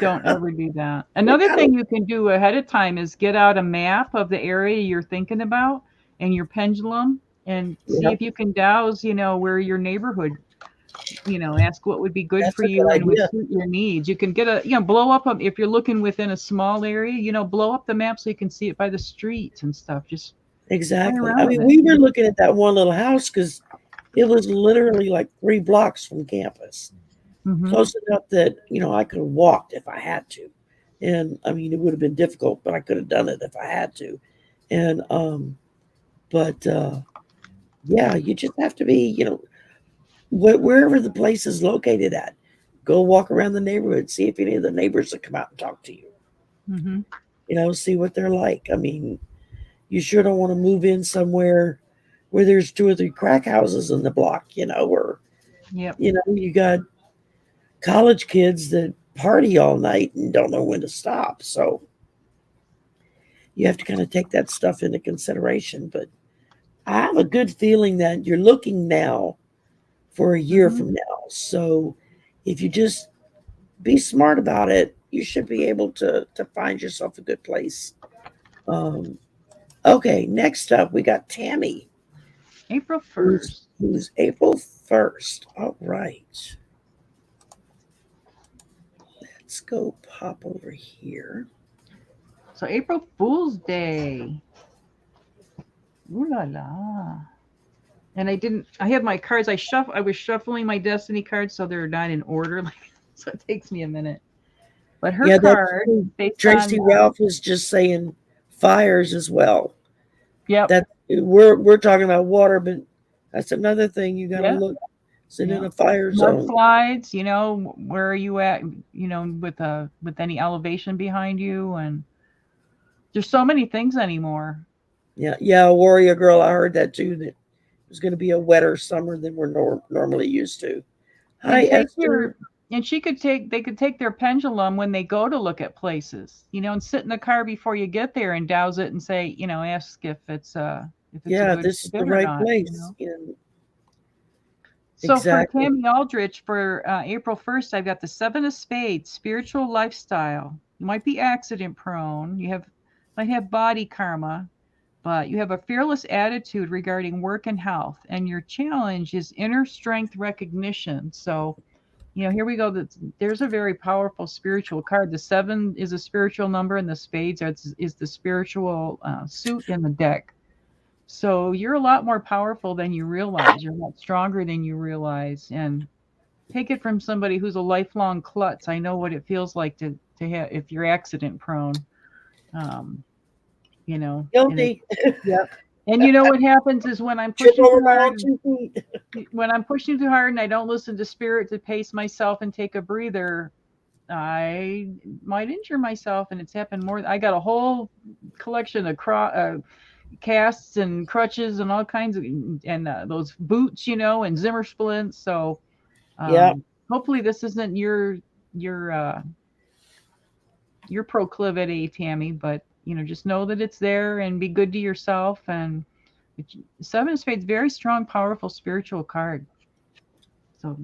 Don't ever do that. Another thing you can do ahead of time is get out a map of the area you're thinking about and your pendulum and see Yep, if you can douse, where your neighborhood, ask what would be good that's for a good you and would idea. suit your needs. You can get blow up if you're looking within a small area, blow up the map so you can see it by the streets and stuff. Just play Exactly. around I with mean, it. we were looking at that one little house because it was literally like 3 blocks from campus, Mm-hmm. close enough that I could have walked if I had to. And I mean, it would have been difficult, but I could have done it if I had to. And but yeah, you just have to be, wherever the place is located at, go walk around the neighborhood, see if any of the neighbors will come out and talk to you. Mm-hmm. See what they're like. I mean, you sure don't want to move in somewhere where there's 2 or 3 crack houses in the block, or Yep. you got college kids that party all night and don't know when to stop. So you have to kind of take that stuff into consideration. But I have a good feeling that you're looking now for a year Mm-hmm. from now. So if you just be smart about it, you should be able to find yourself a good place. Um, okay, next up we got Tammy, April who's 1st. who's April 1st. All right, let's go pop over here. So April Fool's Day. Ooh la la. And I have my cards. I was shuffling my destiny cards so they're not in order. So it takes me a minute. But her Yeah, card, based Tracy on, Ralph was just saying fires as well. yep, That we're talking about water, but that's another thing you got to yeah, look. Is it in yeah. a fire zone? Mudslides, where are you at, with any elevation behind you. And there's so many things anymore. Yeah, yeah, Warrior Girl. I heard that too. That it was going to be a wetter summer than we're normally used to. Hi, And take Esther. and they could take their pendulum when they go to look at places, and sit in the car before you get there and douse it and say, ask if it's a Yeah, good this is the fit or right not. place. Yeah, So for exactly. Tammy Aldrich for April 1st, I've got the Seven of Spades, spiritual lifestyle. You might be accident prone. Might have body karma, but you have a fearless attitude regarding work and health. And your challenge is inner strength recognition. So, here we go. There's a very powerful spiritual card. The 7 is a spiritual number, and the spades is the spiritual suit in the deck. So you're a lot more powerful than you realize. You're a lot stronger than you realize. And take it from somebody who's a lifelong klutz. I know what it feels like to have if you're accident prone. Um, and it, Guilty. yep. And what happens is when I'm Trip pushing over too my hard, own 2 feet. and I don't listen to spirit to pace myself and take a breather, I might injure myself. And it's happened more. I got a whole collection of casts and crutches and all kinds of, and those boots, and Zimmer splints. So Yeah, hopefully this isn't your your proclivity, Tammy, but just know that it's there and be good to yourself. And 7 of Spades, very strong, powerful spiritual card. So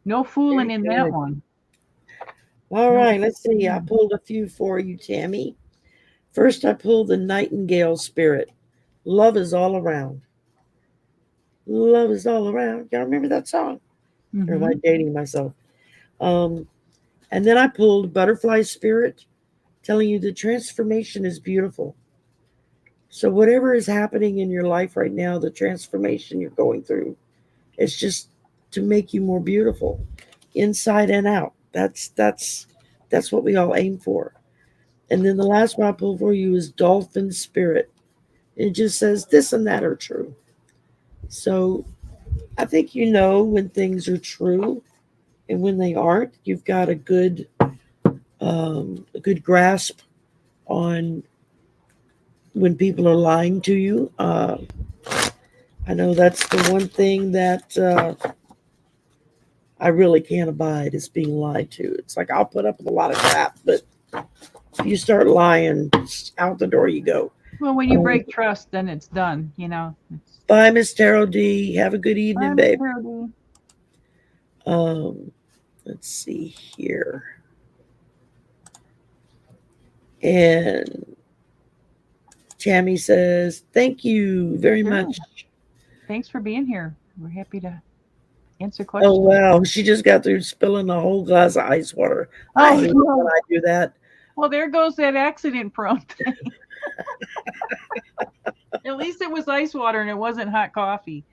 no fooling very in that good. one. All No. right, let's see. I pulled a few for you, Tammy. First, I pulled the nightingale spirit. Love is all around. Love is all around. Y'all remember that song? Or am I Mm-hmm. dating myself? Um, and then I pulled butterfly spirit, telling you the transformation is beautiful. So whatever is happening in your life right now, the transformation you're going through, it's just to make you more beautiful, inside and out. That's what we all aim for. And then the last one I pulled for you is dolphin spirit. It just says this and that are true. So I think you know when things are true and when they aren't. You've got a good grasp on when people are lying to you. I know that's the one thing that I really can't abide is being lied to. It's like I'll put up with a lot of crap, but if you start lying, out the door you go. Well, when you Um, break trust, then it's done. You know. It's Bye, Miss Tarot D. Have a good evening, I'm a babe. parody. Um, let's see here. And Tammy says, thank you very Sure. much. Thanks for being here. We're happy to answer Oh, questions. wow. She just got through spilling a whole glass of ice water. I Oh hate it when no. I do that. Well, there goes that accident prone thing. At least it was ice water and it wasn't hot coffee.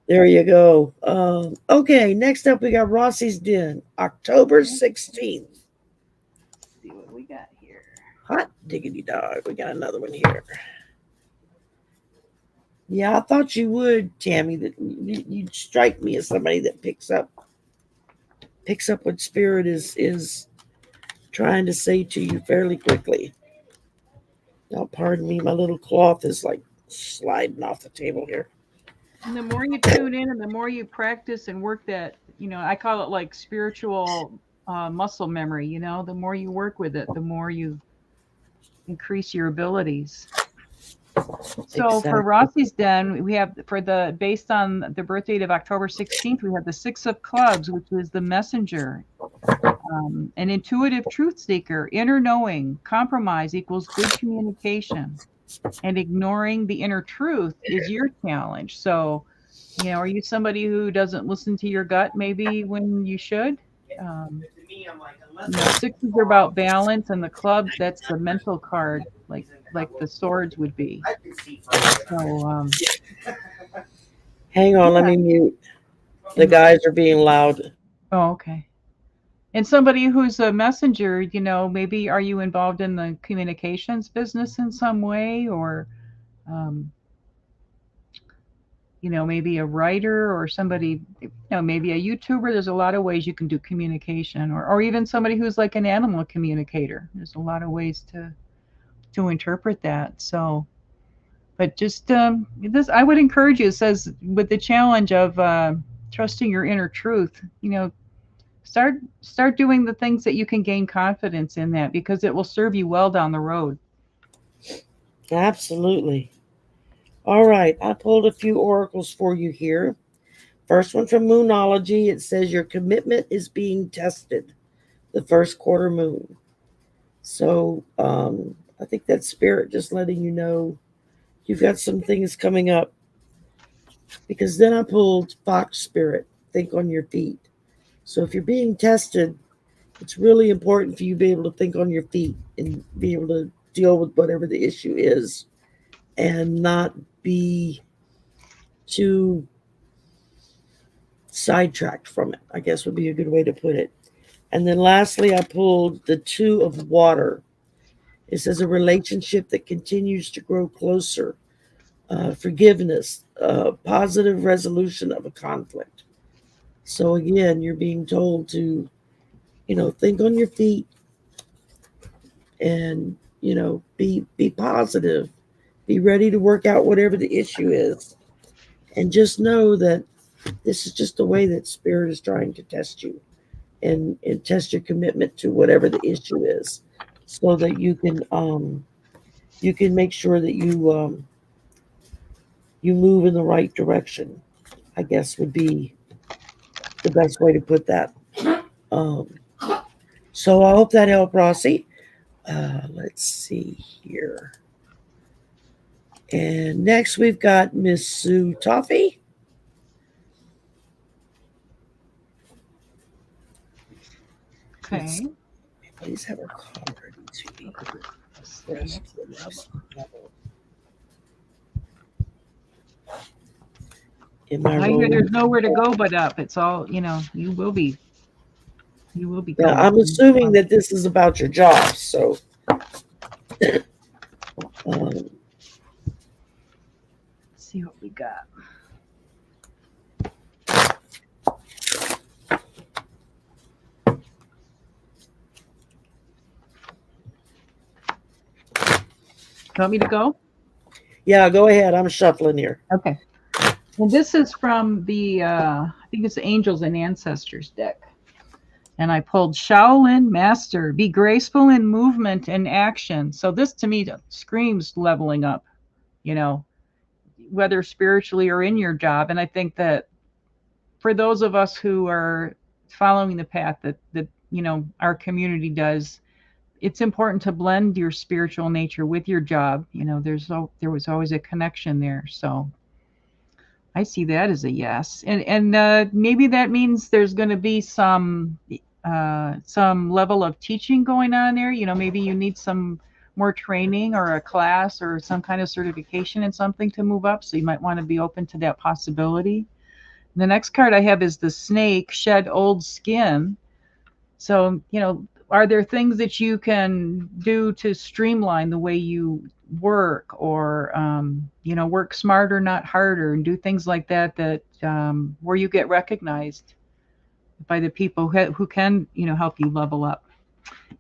There you go. Okay, next up we got Rossi's Den, October Let's 16th. see what we got here. Hot diggity dog. We got another one here. Yeah, I thought you would, Tammy, that you'd strike me as somebody that picks up what spirit is trying to say to you fairly quickly. Now, pardon me, my little cloth is like sliding off the table here. And the more you tune in and the more you practice and work that, I call it like spiritual muscle memory, the more you work with it, the more you increase your abilities. So for Exactly. Rossi's Den, we have based on the birth date of October 16th, we have the Six of Clubs, which is the messenger, an intuitive truth seeker, inner knowing, compromise equals good communication, and ignoring the inner truth is your challenge. So, are you somebody who doesn't listen to your gut maybe when you should? Um, Sixes are about balance, and the clubs, that's the mental card, like the swords would be. So, Hang on, let yeah. me mute. The And guys are being loud. oh, okay. And somebody who's a messenger, maybe are you involved in the communications business in some way, or um, maybe a writer or somebody, maybe a YouTuber. There's a lot of ways you can do communication, or even somebody who's like an animal communicator. There's a lot of ways to interpret that. So, but just this, I would encourage you. It says with the challenge of trusting your inner truth. Start doing the things that you can gain confidence in that because it will serve you well down the road. Absolutely. All right, I pulled a few oracles for you here. First one from Moonology. It says your commitment is being tested. The first quarter moon. So I think that spirit just letting you know you've got some things coming up. Because then I pulled Fox Spirit. Think on your feet. So if you're being tested, it's really important for you to be able to think on your feet and be able to deal with whatever the issue is and not be too sidetracked from it, I guess would be a good way to put it. And then lastly, I pulled the Two of Water. It says a relationship that continues to grow closer, forgiveness, positive resolution of a conflict. So again, you're being told to, think on your feet and, be positive, be ready to work out whatever the issue is. And just know that this is just the way that spirit is trying to test you and test your commitment to whatever the issue is so that you can make sure that you move in the right direction, I guess would be the best way to put that. Um, So I hope that helped, Rossi. Let's see here. And next we've got Miss Sue Toffee. Okay. Please have her card ready to be expressed to the next level. In my I hear role. there's nowhere to go but up. It's all, you will be Yeah, going. I'm assuming that this is about your job. So Let's see what we got. Want me to go? yeah, go ahead. I'm shuffling here. Okay. Well, this is from the, I think it's the Angels and Ancestors deck. And I pulled Shaolin Master, be graceful in movement and action. So this to me screams leveling up, whether spiritually or in your job. And I think that for those of us who are following the path that our community does, it's important to blend your spiritual nature with your job. There was always a connection there. So I see that as a yes. And maybe that means there's going to be some level of teaching going on there. Maybe you need some more training or a class or some kind of certification in something to move up. So you might want to be open to that possibility. The next card I have is the Snake, shed old skin. So, are there things that you can do to streamline the way you work, or work smarter, not harder, and do things like that where you get recognized by the people who can help you level up.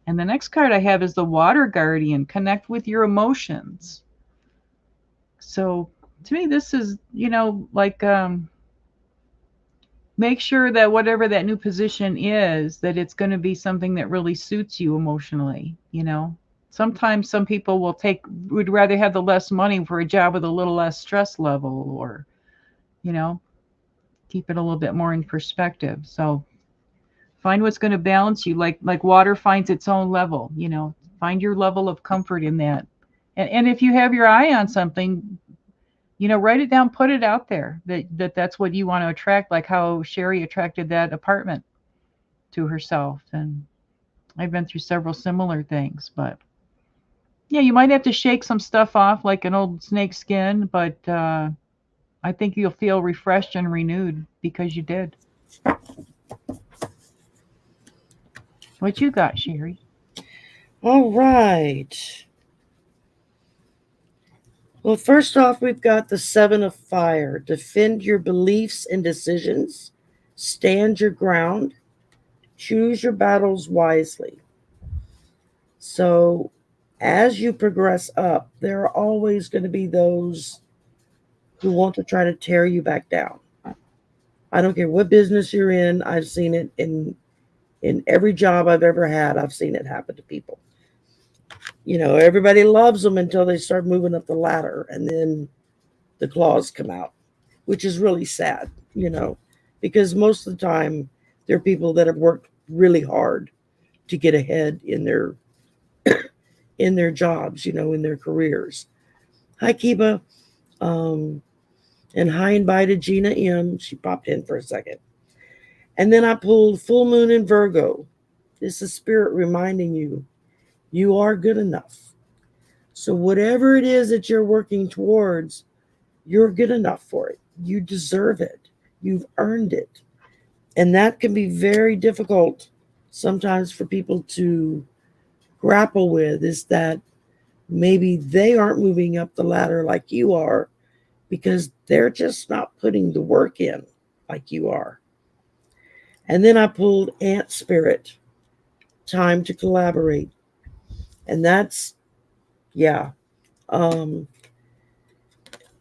And the next card I have is the Water Guardian, connect with your emotions. So to me this is like make sure that whatever that new position is, that it's going to be something that really suits you emotionally. Sometimes some people would rather have the less money for a job with a little less stress level, or keep it a little bit more in perspective. So find what's going to balance you, like water finds its own level. Find your level of comfort in that. And if you have your eye on something, write it down, put it out there that's what you want to attract, like how Sherry attracted that apartment to herself. And I've been through several similar things, but yeah, you might have to shake some stuff off like an old snake skin, but I think you'll feel refreshed and renewed because you did. What you got, Sherry? All right. Well, first off, we've got the Seven of Fire. Defend your beliefs and decisions. Stand your ground. Choose your battles wisely. So, as you progress up, there are always going to be those who want to try to tear you back down. I don't care what business you're in. I've seen it in every job I've ever had. I've seen it happen to people. Everybody loves them until they start moving up the ladder, and then the claws come out, which is really sad, because most of the time there are people that have worked really hard to get ahead in their jobs, in their careers. Hi, Kiba. And hi, invited Gina M. She popped in for a second. And then I pulled Full Moon in Virgo. This is Spirit reminding you, you are good enough. So whatever it is that you're working towards, you're good enough for it. You deserve it. You've earned it. And that can be very difficult sometimes for people to grapple with, is that maybe they aren't moving up the ladder like you are because they're just not putting the work in like you are. And then I pulled Ant Spirit, time to collaborate. And that's, yeah.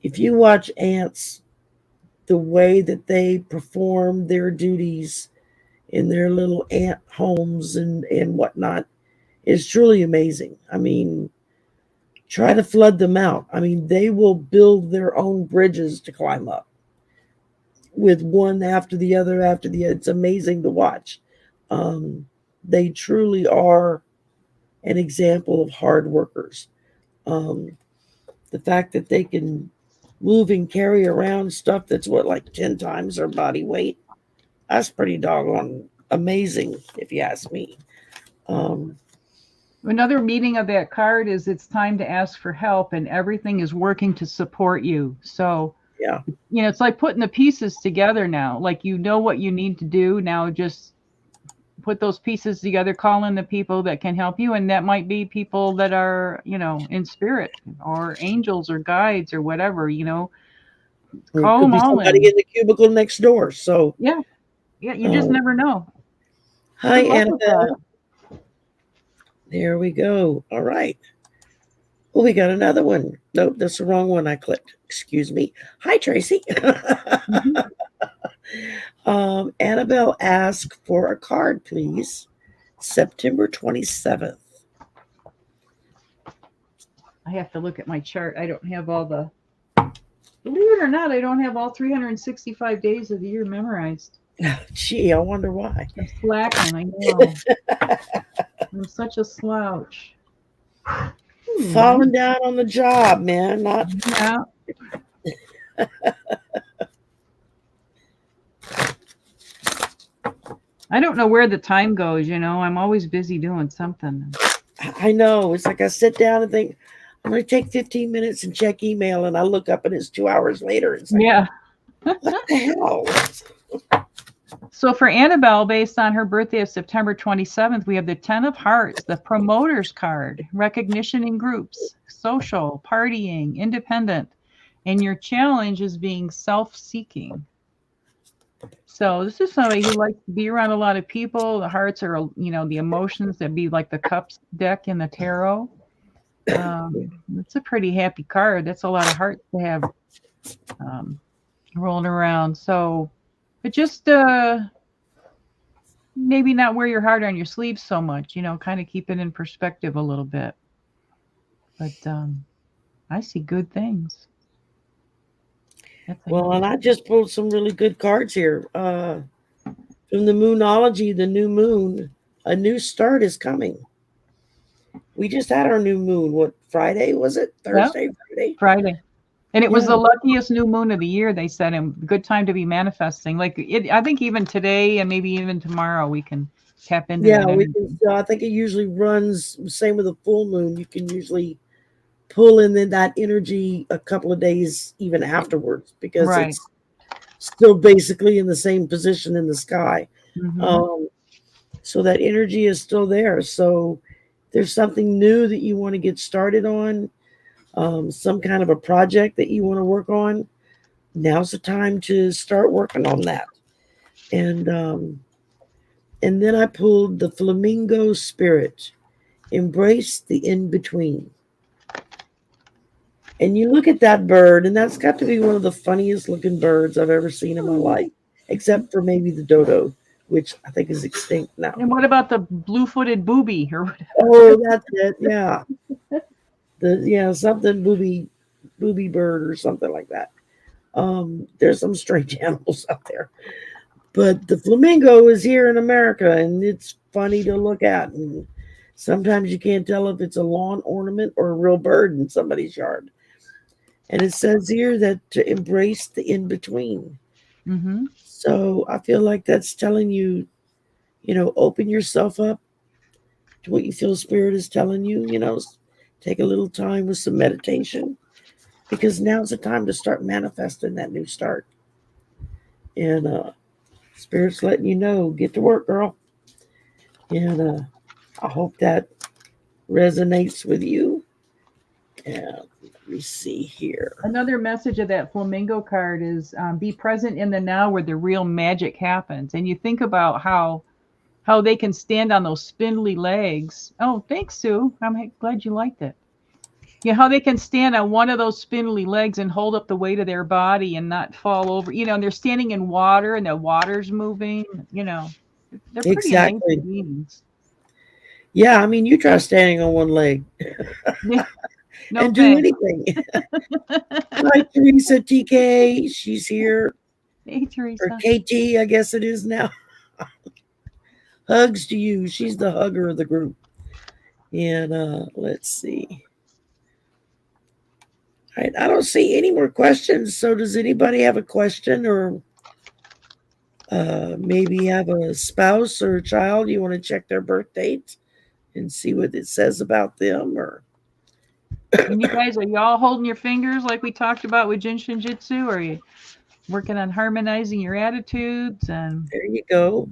If you watch ants, the way that they perform their duties in their little ant homes and whatnot is truly amazing. I mean, try to flood them out. I mean, they will build their own bridges to climb up with one after the other after the other. It's amazing to watch. they truly are an example of hard workers. Um, the fact that they can move and carry around stuff that's what, like 10 times their body weight, that's pretty doggone amazing, if you ask me. Um, Another meaning of that card is it's time to ask for help and everything is working to support you. So, yeah, it's like putting the pieces together now. Like, you know what you need to do. Now just put those pieces together, call in the people that can help you. And that might be people that are, in spirit or angels or guides or whatever, or it call could them be all somebody in. in the cubicle next door. So, Yeah. Yeah. You just um, never know. hi, Good luck with that. Annabelle. There we go. All right. Oh, we got another one. Nope, that's the wrong one I clicked. Excuse me. Hi, Tracy. Mhm. Annabelle asked for a card, please. September 27th. I have to look at my chart. I don't have all the, believe it or not, I don't have all 365 days of the year memorized. Gee, I wonder why. I'm slacking. I know. I'm such a slouch. Falling down on the job, man. Not. Yeah. I don't know where the time goes. I'm always busy doing something. I know. It's like I sit down and think, I'm going to take 15 minutes and check email, and I look up and it's 2 hours later. It's like, Yeah. what the hell? So for Annabelle, based on her birthday of September 27th, we have the 10 of Hearts, the promoter's card, recognition in groups, social, partying, independent. And your challenge is being self-seeking. So this is somebody who likes to be around a lot of people. The hearts are, the emotions that be like the cups deck in the tarot. It's a pretty happy card. That's a lot of hearts to have rolling around. So, but just maybe not wear your heart on your sleeve so much, kind of keep it in perspective a little bit. But I see good things. Well, and I just pulled some really good cards here. From the Moonology, the new moon, a new start is coming. We just had our new moon. What, Friday was it? Thursday, Yep. Friday? Friday. And it was Yeah. the luckiest new moon of the year, they said, and good time to be manifesting. Like I think even today and maybe even tomorrow we can tap into Yeah, that we energy. can. I think it usually runs. Same with the full moon. You can usually pull in that energy a couple of days even afterwards because Right. it's still basically in the same position in the sky. Mm-hmm. So that energy is still there. So there's something new that you want to get started on, some kind of a project that you want to work on. Now's the time to start working on that. And then I pulled the flamingo spirit, embrace the in between. And you look at that bird, and that's got to be one of the funniest looking birds I've ever seen in my life, except for maybe the dodo, which I think is extinct now. And what about the blue-footed booby or whatever? Oh, that's it. Yeah. Something booby bird or something like that. There's some strange animals out there. But the flamingo is here in America, and it's funny to look at. And sometimes you can't tell if it's a lawn ornament or a real bird in somebody's yard. And it says here that to embrace the in between. Mm-hmm. So I feel like that's telling you, open yourself up to what you feel spirit is telling you. Take a little time with some meditation because now's the time to start manifesting that new start. And spirit's letting you know, get to work, girl. And I hope that resonates with you. And let me see here. Another message of that flamingo card is be present in the now where the real magic happens. And you think about how they can stand on those spindly legs. Oh, thanks, Sue. I'm glad you liked it. Yeah, how they can stand on one of those spindly legs and hold up the weight of their body and not fall over. And they're standing in water and the water's moving. They're pretty Exactly. amazing beings. Yeah, I mean, you try standing on one leg No and do thanks. anything. Hi, Teresa TK. She's here. Hey, Or Teresa. KT, I guess it is now. Hugs to you. She's the hugger of the group. And let's see. I don't see any more questions. So does anybody have a question, or maybe have a spouse or a child you want to check their birth date and see what it says about them? Or And you guys, are y'all holding your fingers like we talked about with Jinshin Jitsu? Or are you working on harmonizing your attitudes? And there you go.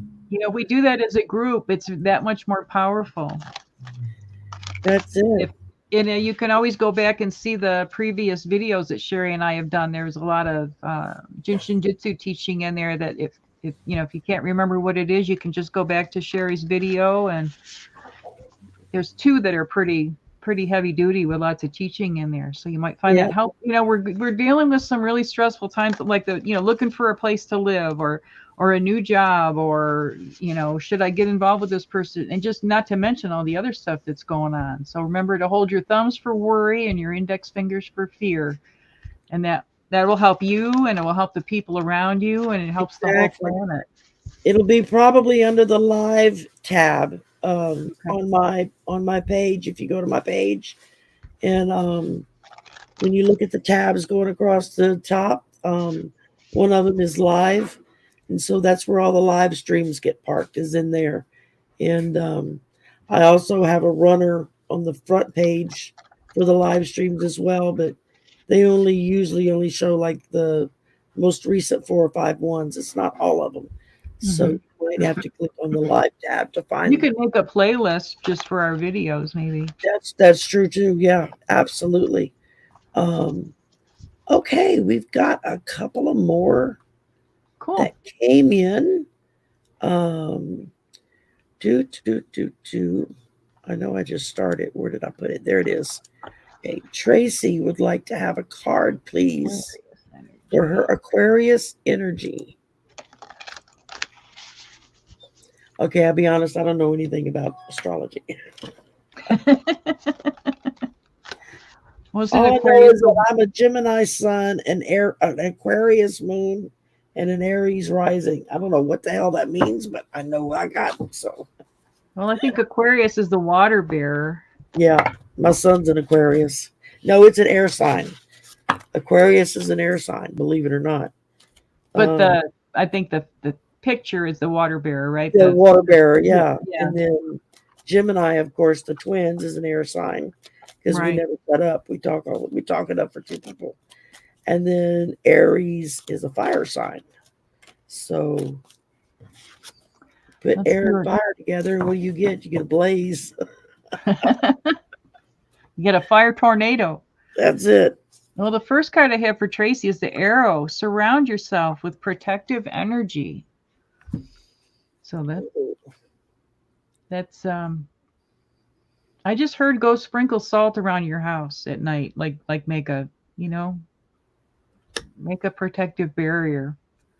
we do that as a group. It's that much more powerful. That's it. You can always go back and see the previous videos that Sherry and I have done. There's a lot of Jinshin Jitsu teaching in there that if you can't remember what it is, you can just go back to Sherry's video, and there's 2 that are pretty heavy duty with lots of teaching in there. So you might find that help. We're dealing with some really stressful times, like looking for a place to live, or a new job, or should I get involved with this person, and just not to mention all the other stuff that's going on. So remember to hold your thumbs for worry and your index fingers for fear, and that will help you, and it will help the people around you, and it helps the whole planet. It'll be probably under the live tab on my page. If you go to my page, and when you look at the tabs going across the top, one of them is live, and so that's where all the live streams get parked, is in there. And I also have a runner on the front page for the live streams as well, but they usually only show like the most recent 4 or 5 ones. It's not all of them. So you might have to click on the live tab to find. You could make a playlist just for our videos, maybe. That's true too. Yeah, absolutely. Okay, we've got a couple of more that came in. I know I just started. Where did I put it? There it is. Okay, Tracy would like to have a card, please, for her Aquarius energy. Okay, I'll be honest, I don't know anything about astrology. All I know is that I'm a Gemini sun, an Aquarius moon, and an Aries rising. I don't know what the hell that means, but I know what I got. So, well, I think Aquarius is the water bearer. Yeah, my son's an Aquarius. No, it's an air sign. Aquarius is an air sign, believe it or not. But I think the picture is the water bearer, right? The water bearer, yeah. And then Gemini, of course, the twins, is an air sign, because we never shut up. We talk it up for 2 people. And then Aries is a fire sign. So put air and fire together, and what do you get? You get a blaze. You get a fire tornado. That's it. Well, the first card I have for Tracy is the arrow. Surround yourself with protective energy. So that's I just heard go sprinkle salt around your house at night, like make a protective barrier.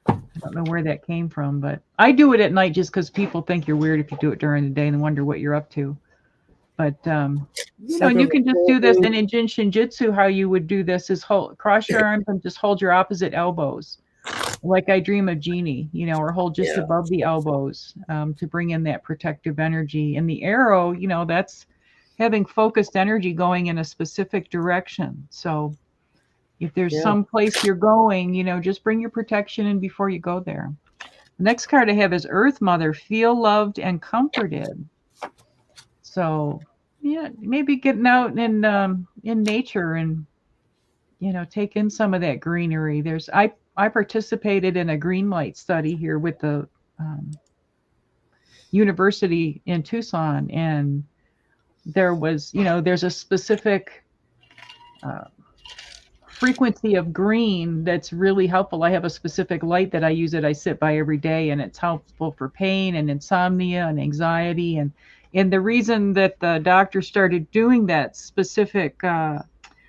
I don't know where that came from, but I do it at night just because people think you're weird if you do it during the day and wonder what you're up to. But and you can just do this. And in Jinshin Jitsu, how you would do this is cross your arms and just hold your opposite elbows, like I Dream of Jeannie, or hold just above the elbows to bring in that protective energy. And the arrow, that's having focused energy going in a specific direction. So if there's some place you're going, just bring your protection in before you go there. The next card I have is Earth Mother. Feel loved and comforted. So, maybe getting out in nature and, take in some of that greenery. I participated in a green light study here with the university in Tucson, and there was, there's a specific frequency of green that's really helpful. I have a specific light that I use that I sit by every day, and it's helpful for pain and insomnia and anxiety. And the reason that the doctor started doing that specific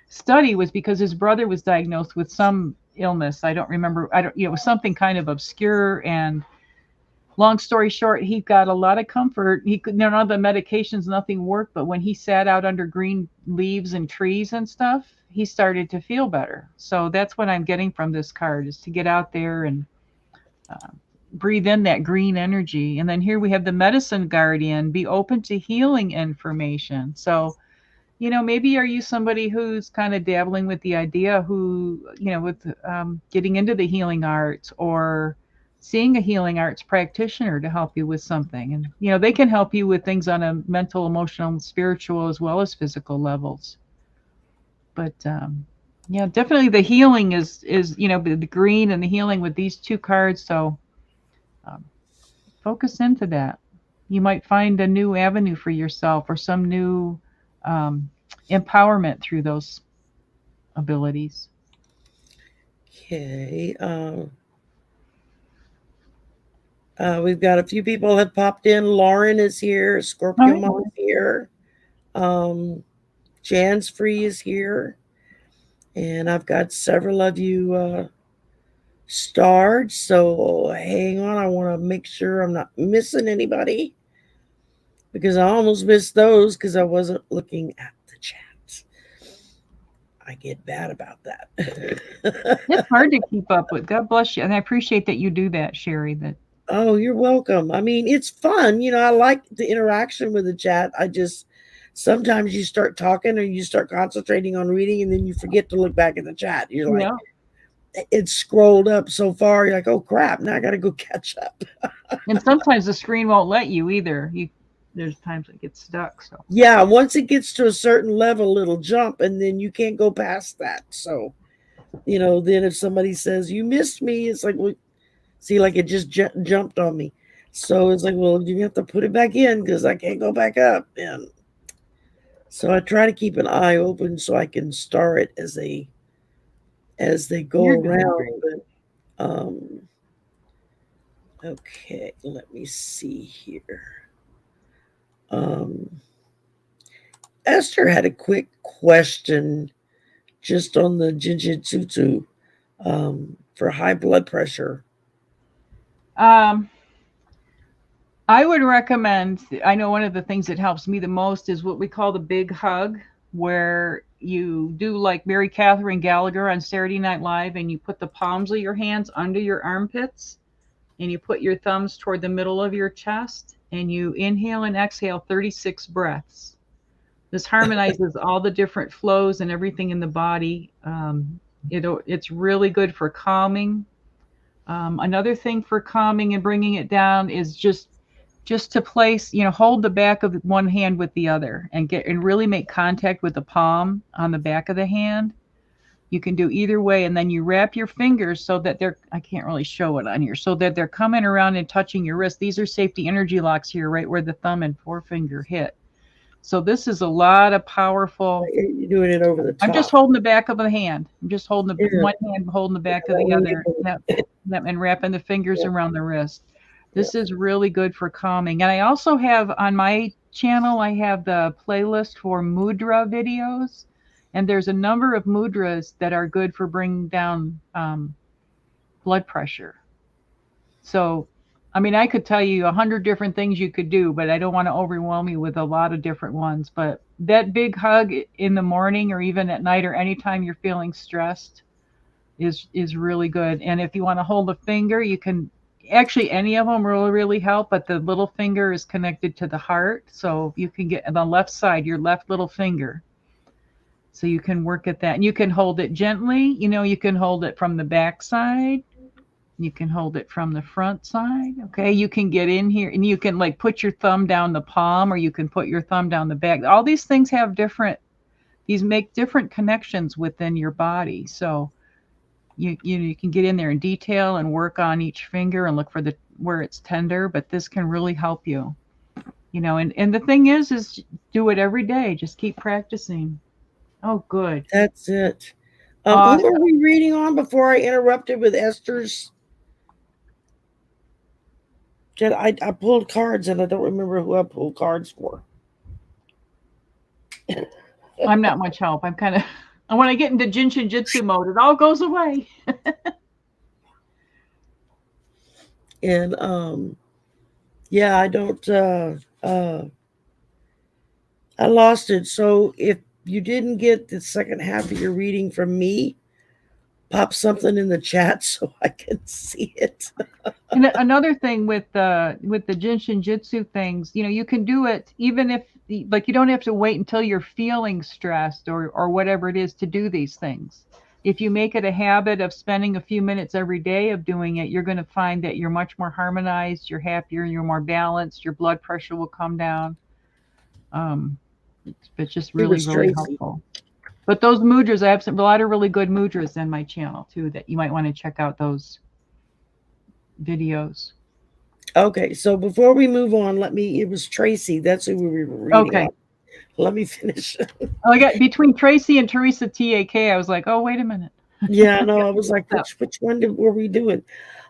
study was because his brother was diagnosed with some illness. I don't remember. It was something kind of obscure. And long story short, he got a lot of comfort. None of the medications, nothing worked. But when he sat out under green leaves and trees and stuff, he started to feel better. So that's what I'm getting from this card, is to get out there and breathe in that green energy. And then here we have the medicine guardian, be open to healing information. So, maybe are you somebody who's kind of dabbling with the idea with getting into the healing arts, or seeing a healing arts practitioner to help you with something. And, they can help you with things on a mental, emotional, spiritual, as well as physical levels. But, yeah, definitely the healing is the green and the healing with these two cards. So focus into that. You might find a new avenue for yourself, or some new empowerment through those abilities. Okay. We've got a few people have popped in. Lauren is here. Scorpio Mom is here. Jan's Free is here. And I've got several of you starred. So hang on. I want to make sure I'm not missing anybody, because I almost missed those because I wasn't looking at the chat. I get bad about that. It's hard to keep up with. God bless you. And I appreciate that you do that, Sherry. Oh, you're welcome. I mean, it's fun. I like the interaction with the chat. I just, sometimes you start talking or you start concentrating on reading, and then you forget to look back at the chat. You're like, it's scrolled up so far. You're like, oh crap, now I got to go catch up. And sometimes the screen won't let you either. There's times it gets stuck. So yeah, once it gets to a certain level, it'll jump, and then you can't go past that. So, then if somebody says you missed me, it's like, well, see, like it just jumped on me. So it's like, well, you have to put it back in because I can't go back up. And so I try to keep an eye open so I can star it as they go around. But, okay, let me see here. Esther had a quick question just on the Jyutsu for high blood pressure. I would recommend, I know one of the things that helps me the most is what we call the big hug, where you do like Mary Catherine Gallagher on Saturday Night Live, and you put the palms of your hands under your armpits, and you put your thumbs toward the middle of your chest, and you inhale and exhale 36 breaths. This harmonizes all the different flows and everything in the body. It's really good for calming. Another thing for calming and bringing it down is just to place, hold the back of one hand with the other, and really make contact with the palm on the back of the hand. You can do either way, and then you wrap your fingers so that I can't really show it on here, so that they're coming around and touching your wrist. These are safety energy locks here, right where the thumb and forefinger hit. So this is a lot of powerful. You're doing it over the top. I'm just holding the back of the hand. I'm just holding one hand, holding the back of the other, and wrapping the fingers around the wrist. This is really good for calming. And I also have on my channel, I have the playlist for mudra videos. And there's a number of mudras that are good for bringing down blood pressure. So, I mean, I could tell you 100 different things you could do, but I don't want to overwhelm you with a lot of different ones. But that big hug in the morning, or even at night, or anytime you're feeling stressed, is really good. And if you want to hold a finger, you can. Actually, any of them will really help, but the little finger is connected to the heart. So you can get on the left side, your left little finger. So you can work at that. And you can hold it gently. You can hold it from the back side. You can hold it from the front side. Okay. You can get in here and you can like put your thumb down the palm, or you can put your thumb down the back. All these things have these make different connections within your body. So you can get in there in detail and work on each finger and look for where it's tender, but this can really help you, and the thing is do it every day. Just keep practicing. Oh, good. That's it. Who are we reading on before I interrupted with Esther's? I pulled cards and I don't remember who I pulled cards for. I'm not much help. I'm kind of, when I get into Jyutsu mode, it all goes away. And yeah, I don't I lost it. So if you didn't get the second half of your reading from me, pop something in the chat so I can see it. And another thing with the Jinshin Jitsu things, you can do it even if like you don't have to wait until you're feeling stressed or whatever it is to do these things. If you make it a habit of spending a few minutes every day of doing it, you're going to find that you're much more harmonized, you're happier, you're more balanced, your blood pressure will come down. It's just really, really helpful. But those mudras, I have a lot of really good mudras in my channel too that you might want to check out those videos. Okay, so before we move on, it was Tracy. That's who we were reading. Okay. On. Let me finish. I got between Tracy and Teresa TAK, I was like, oh, wait a minute. Yeah, no, I was like, which one were we doing?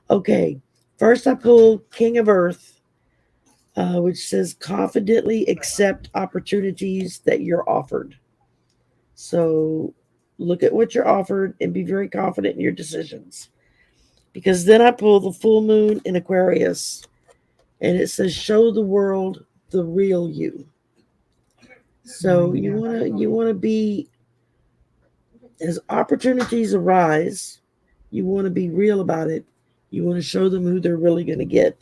Okay, first I pulled King of Earth, which says confidently accept opportunities that you're offered. So look at what you're offered and be very confident in your decisions. Because then I pull the full moon in Aquarius, and it says show the world the real you. So you want to be, as opportunities arise, you want to be real about it. You want to show them who they're really going to get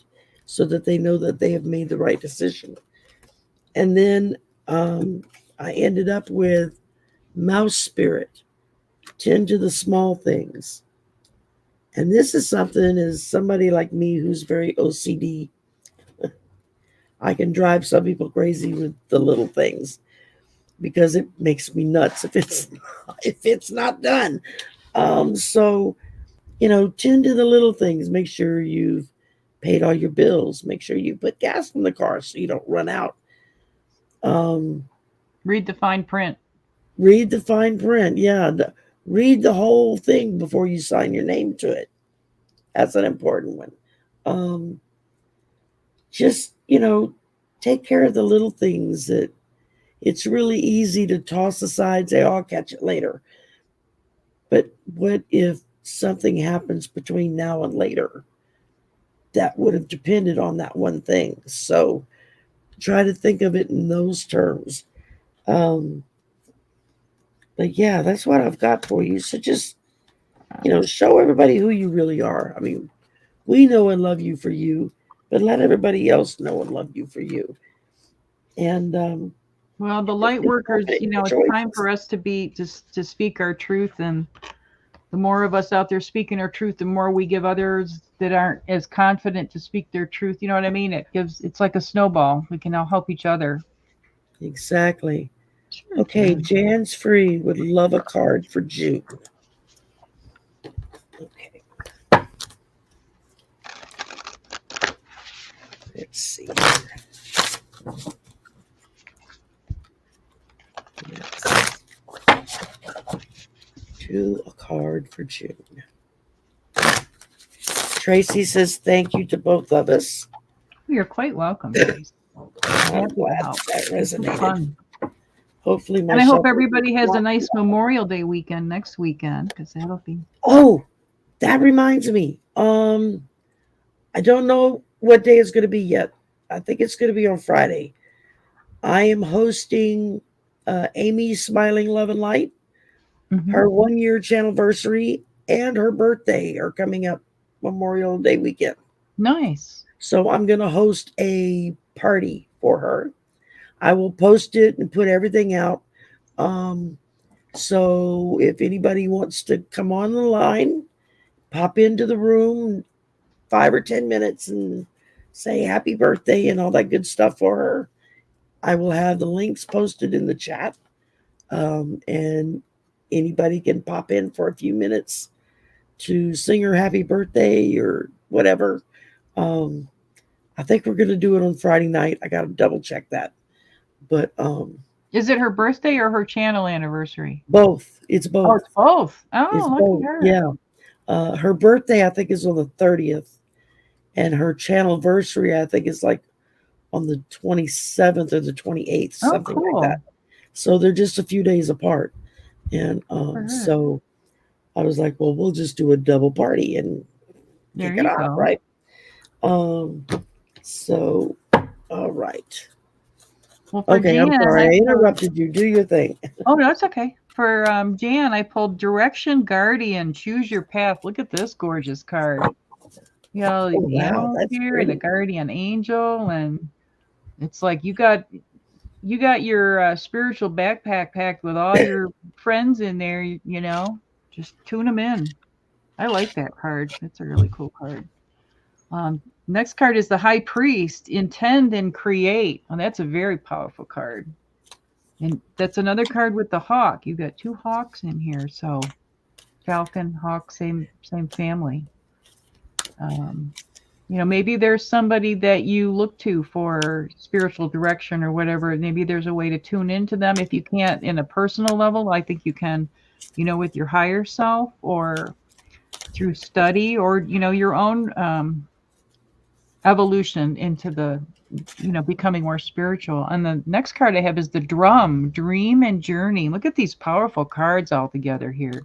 so that they know that they have made the right decision. And then I ended up with mouse spirit. Tend to the small things. And this is something, as somebody like me who's very OCD, I can drive some people crazy with the little things because it makes me nuts if it's not done. So, tend to the little things. Make sure you've paid all your bills. Make sure you put gas in the car so you don't run out. Read the fine print. Read the fine print. Yeah. Read the whole thing before you sign your name to it. That's an important one. Just, take care of the little things that it's really easy to toss aside, say, oh, I'll catch it later. But what if something happens between now and later that would have depended on that one thing? So try to think of it in those terms. But yeah, that's what I've got for you. So just, show everybody who you really are. I mean, we know and love you for you, but let everybody else know and love you for you. And well, the light workers, it's time for us to speak our truth, and the more of us out there speaking our truth, the more we give others that aren't as confident to speak their truth. You know what I mean? It's like a snowball. We can all help each other. Exactly. Sure. Okay, Jan's Free would love a card for June. Okay. Let's see. Yes. Do a card for June. Tracy says thank you to both of us. You're quite welcome, Tracy. I'm glad that resonated. Fun. Hopefully, and I hope everybody has a nice Memorial Day weekend next weekend, because that'll be. Oh, that reminds me. I don't know what day it's going to be yet. I think it's going to be on Friday. I am hosting Amy's Smiling Love and Light. Mm-hmm. Her 1-year channelversary and her birthday are coming up Memorial Day weekend. Nice. So I'm going to host a party for her. I will post it and put everything out. So if anybody wants to come on the line, pop into the room 5 or 10 minutes and say happy birthday and all that good stuff for her. I will have the links posted in the chat. And anybody can pop in for a few minutes to sing her happy birthday or whatever. I think we're going to do it on Friday night. I got to double check that. But is it her birthday or her channel anniversary? Both. It's both. Oh, it's both. Oh, it's look both. at her. Yeah. Her birthday, I think, is on the 30th. And her channelversary, I think, is like on the 27th or the 28th, something cool. like that. So they're just a few days apart. And so I was like, well, we'll just do a double party and kick it off, right? So, all right. Well, okay, Jan, I'm sorry. I interrupted you. Do your thing. Oh, no, it's okay. for Jan, I pulled Direction Guardian, Choose Your Path. Look at this gorgeous card. You know, Oh, the wow, animals that's here and the pretty. guardian angel, and it's like you got your spiritual backpack packed with all your friends in there. You know, just tune them in. I like that card. It's a really cool card. Next card is the High Priest, Intend and Create. And that's a very powerful card. And that's another card with the hawk. You've got two hawks in here. So falcon, hawk, same family. You know, maybe there's somebody that you look to for spiritual direction or whatever. Maybe there's a way to tune into them. If you can't in a personal level, I think you can, you know, with your higher self or through study or, you know, your own evolution into the, you know, becoming more spiritual. And the next card I have is the Drum, Dream and Journey. Look at these powerful cards all together here.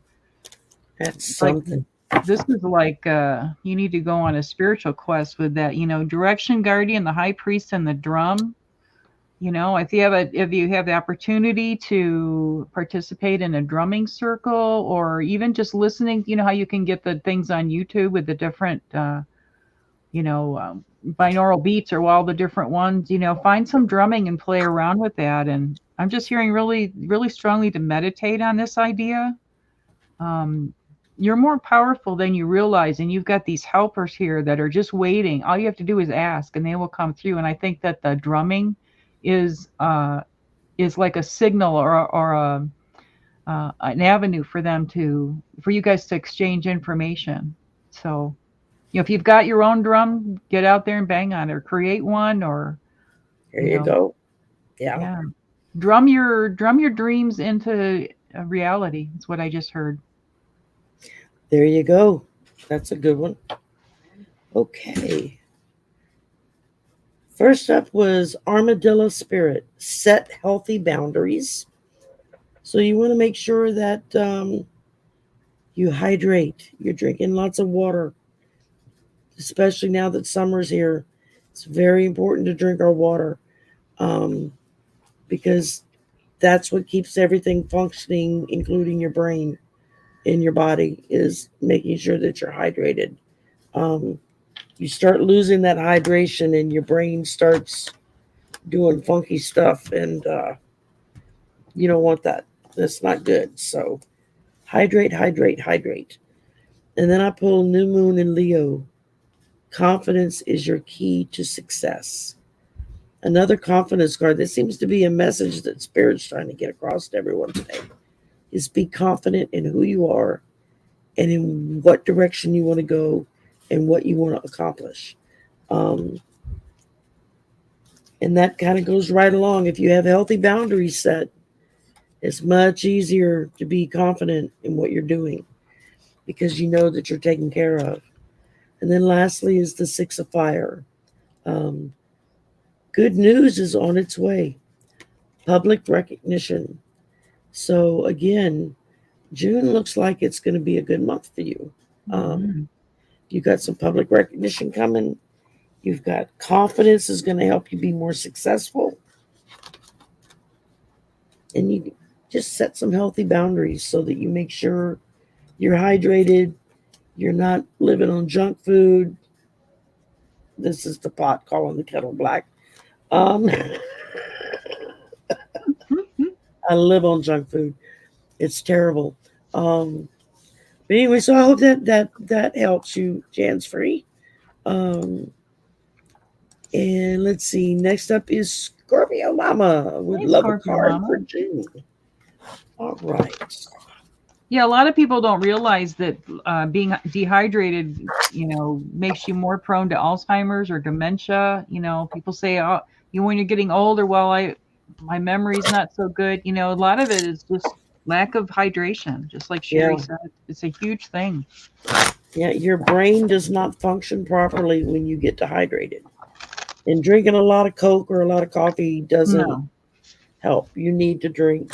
That's Like, something. this is like you need to go on a spiritual quest with that, you know, Direction Guardian, the High Priest, and the Drum. You know, if you have the opportunity to participate in a drumming circle or even just listening, you know how you can get the things on YouTube with the different you know, binaural beats or all the different ones, you know, find some drumming and play around with that. And I'm just hearing really, really strongly to meditate on this idea. You're more powerful than you realize, and you've got these helpers here that are just waiting. All you have to do is ask, and they will come through. And I think that the drumming is like a signal or an avenue for you guys to exchange information. So, you know, if you've got your own drum, get out there and bang on it, or create one, or There you go. Yeah. drum your dreams into a reality. That's what I just heard. There you go. That's a good one. Okay. First up was Armadillo Spirit. Set healthy boundaries. So you want to make sure that you hydrate. You're drinking lots of water, especially now that summer's here. It's very important to drink our water because that's what keeps everything functioning, including your brain in your body, is making sure that you're hydrated. You start losing that hydration and your brain starts doing funky stuff, and you don't want that. That's not good. So hydrate, hydrate, hydrate. And then I pull New Moon in Leo. Confidence is your key to success. Another confidence card. This seems to be a message that Spirit's trying to get across to everyone today. Is be confident in who you are and in what direction you want to go and what you want to accomplish. And that kind of goes right along. If you have healthy boundaries set, it's much easier to be confident in what you're doing because you know that you're taken care of. And then lastly is the Six of Fire. Good news is on its way. Public recognition. So again, June looks like it's going to be a good month for you. You've got some public recognition coming. You've got confidence is going to help you be more successful. And you just set some healthy boundaries so that you make sure you're hydrated. You're not living on junk food. This is the pot calling the kettle black. I live on junk food. It's terrible. But anyway, so I hope that helps you, Jan's free. And let's see. Next up is Scorpio Mama. Would love a card for June. All right. Yeah, a lot of people don't realize that being dehydrated, you know, makes you more prone to Alzheimer's or dementia. You know, people say, "Oh, when you're getting older, well, my memory's not so good." You know, a lot of it is just lack of hydration. Just like Sherry said, it's a huge thing. Yeah, your brain does not function properly when you get dehydrated, and drinking a lot of Coke or a lot of coffee doesn't help. You need to drink.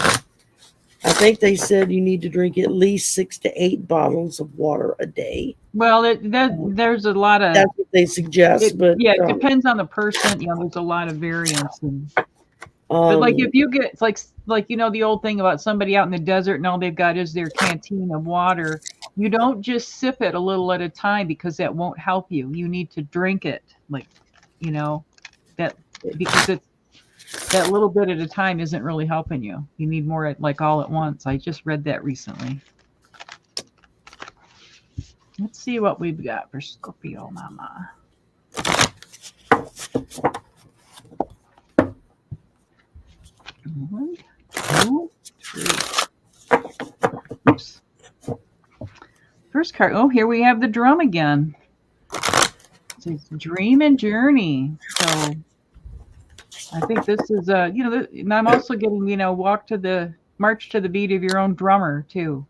I think they said you need to drink at least 6 to 8 bottles of water a day. Well, there's a lot of... That's what they suggest. But it depends on the person. You know, there's a lot of variance. But like Um, if you get it's like you know the old thing about somebody out in the desert and all they've got is their canteen of water. You don't just sip it a little at a time because that won't help you. You need to drink it like you know that because it's that little bit at a time isn't really helping you. You need more like all at once. I just read that recently. Let's see what we've got for Scorpio Mama. One, two, three. Oops. First card. Oh, here we have the drum again. It's dream and journey. So I think this is you know, and I'm also getting march to the beat of your own drummer too.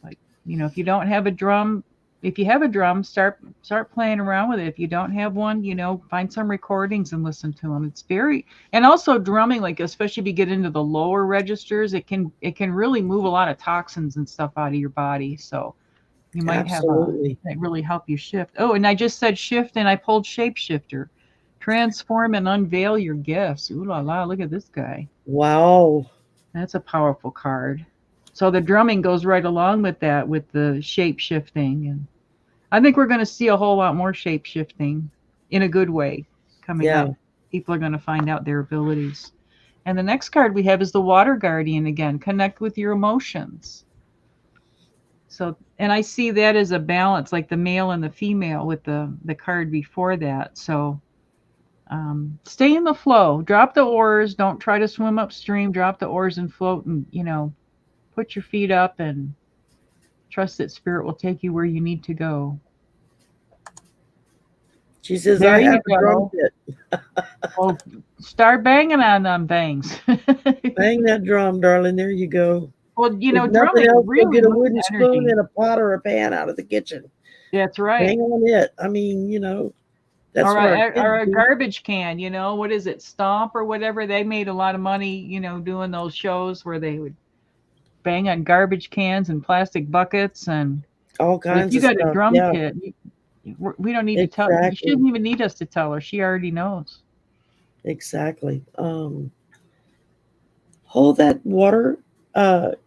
Like if you don't have a drum, if you have a drum, start playing around with it. If you don't have one, find some recordings and listen to them. It's very and also drumming, like especially if you get into the lower registers, it can really move a lot of toxins and stuff out of your body. So you might have absolutely. that really help you shift. Oh, and I just said shift and I pulled shapeshifter. Transform and unveil your gifts. Ooh la la, look at this guy. Wow. That's a powerful card. So the drumming goes right along with that, with the shape shifting. And I think we're going to see a whole lot more shape shifting in a good way coming Yeah. up. People are going to find out their abilities. And the next card we have is the Water Guardian again. Connect with your emotions. So, and I see that as a balance, like the male and the female with the card before that. So stay in the flow. Drop the oars. Don't try to swim upstream. Drop the oars and float and, put your feet up and trust that spirit will take you where you need to go. She says, There I you have a drum go. kit. Well, start banging on them bangs. Bang that drum, darling. There you go. Well, If nothing drumming else, go really get a moves wooden spoon energy. and a pot or a pan out of the kitchen. That's right. Bang on it. I mean, that's what our kids Or a do. garbage can, what is it, Stomp or whatever? They made a lot of money, doing those shows where they would bang on garbage cans and plastic buckets. And All but if kinds you of got a stuff. drum Yeah, kit, we don't need to tell. She exactly. doesn't even need us to tell her. She already knows. Exactly. Hold that water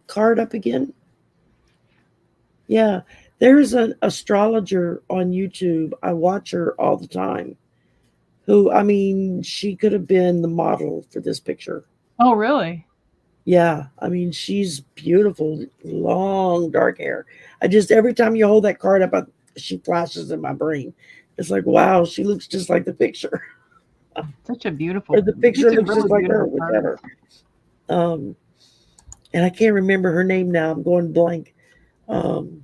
card up again. Yeah, there's an astrologer on YouTube. I watch her all the time. Who, I mean, she could have been the model for this picture. Oh, really? Yeah, I mean, she's beautiful, long dark hair. I just every time you hold that card up, she flashes in my brain. It's like, wow, she looks just like the picture, Such a or beautiful. the picture These are looks really just like her, beautiful cards. whichever. Um, and I can't remember her name now. I'm going blank. Um,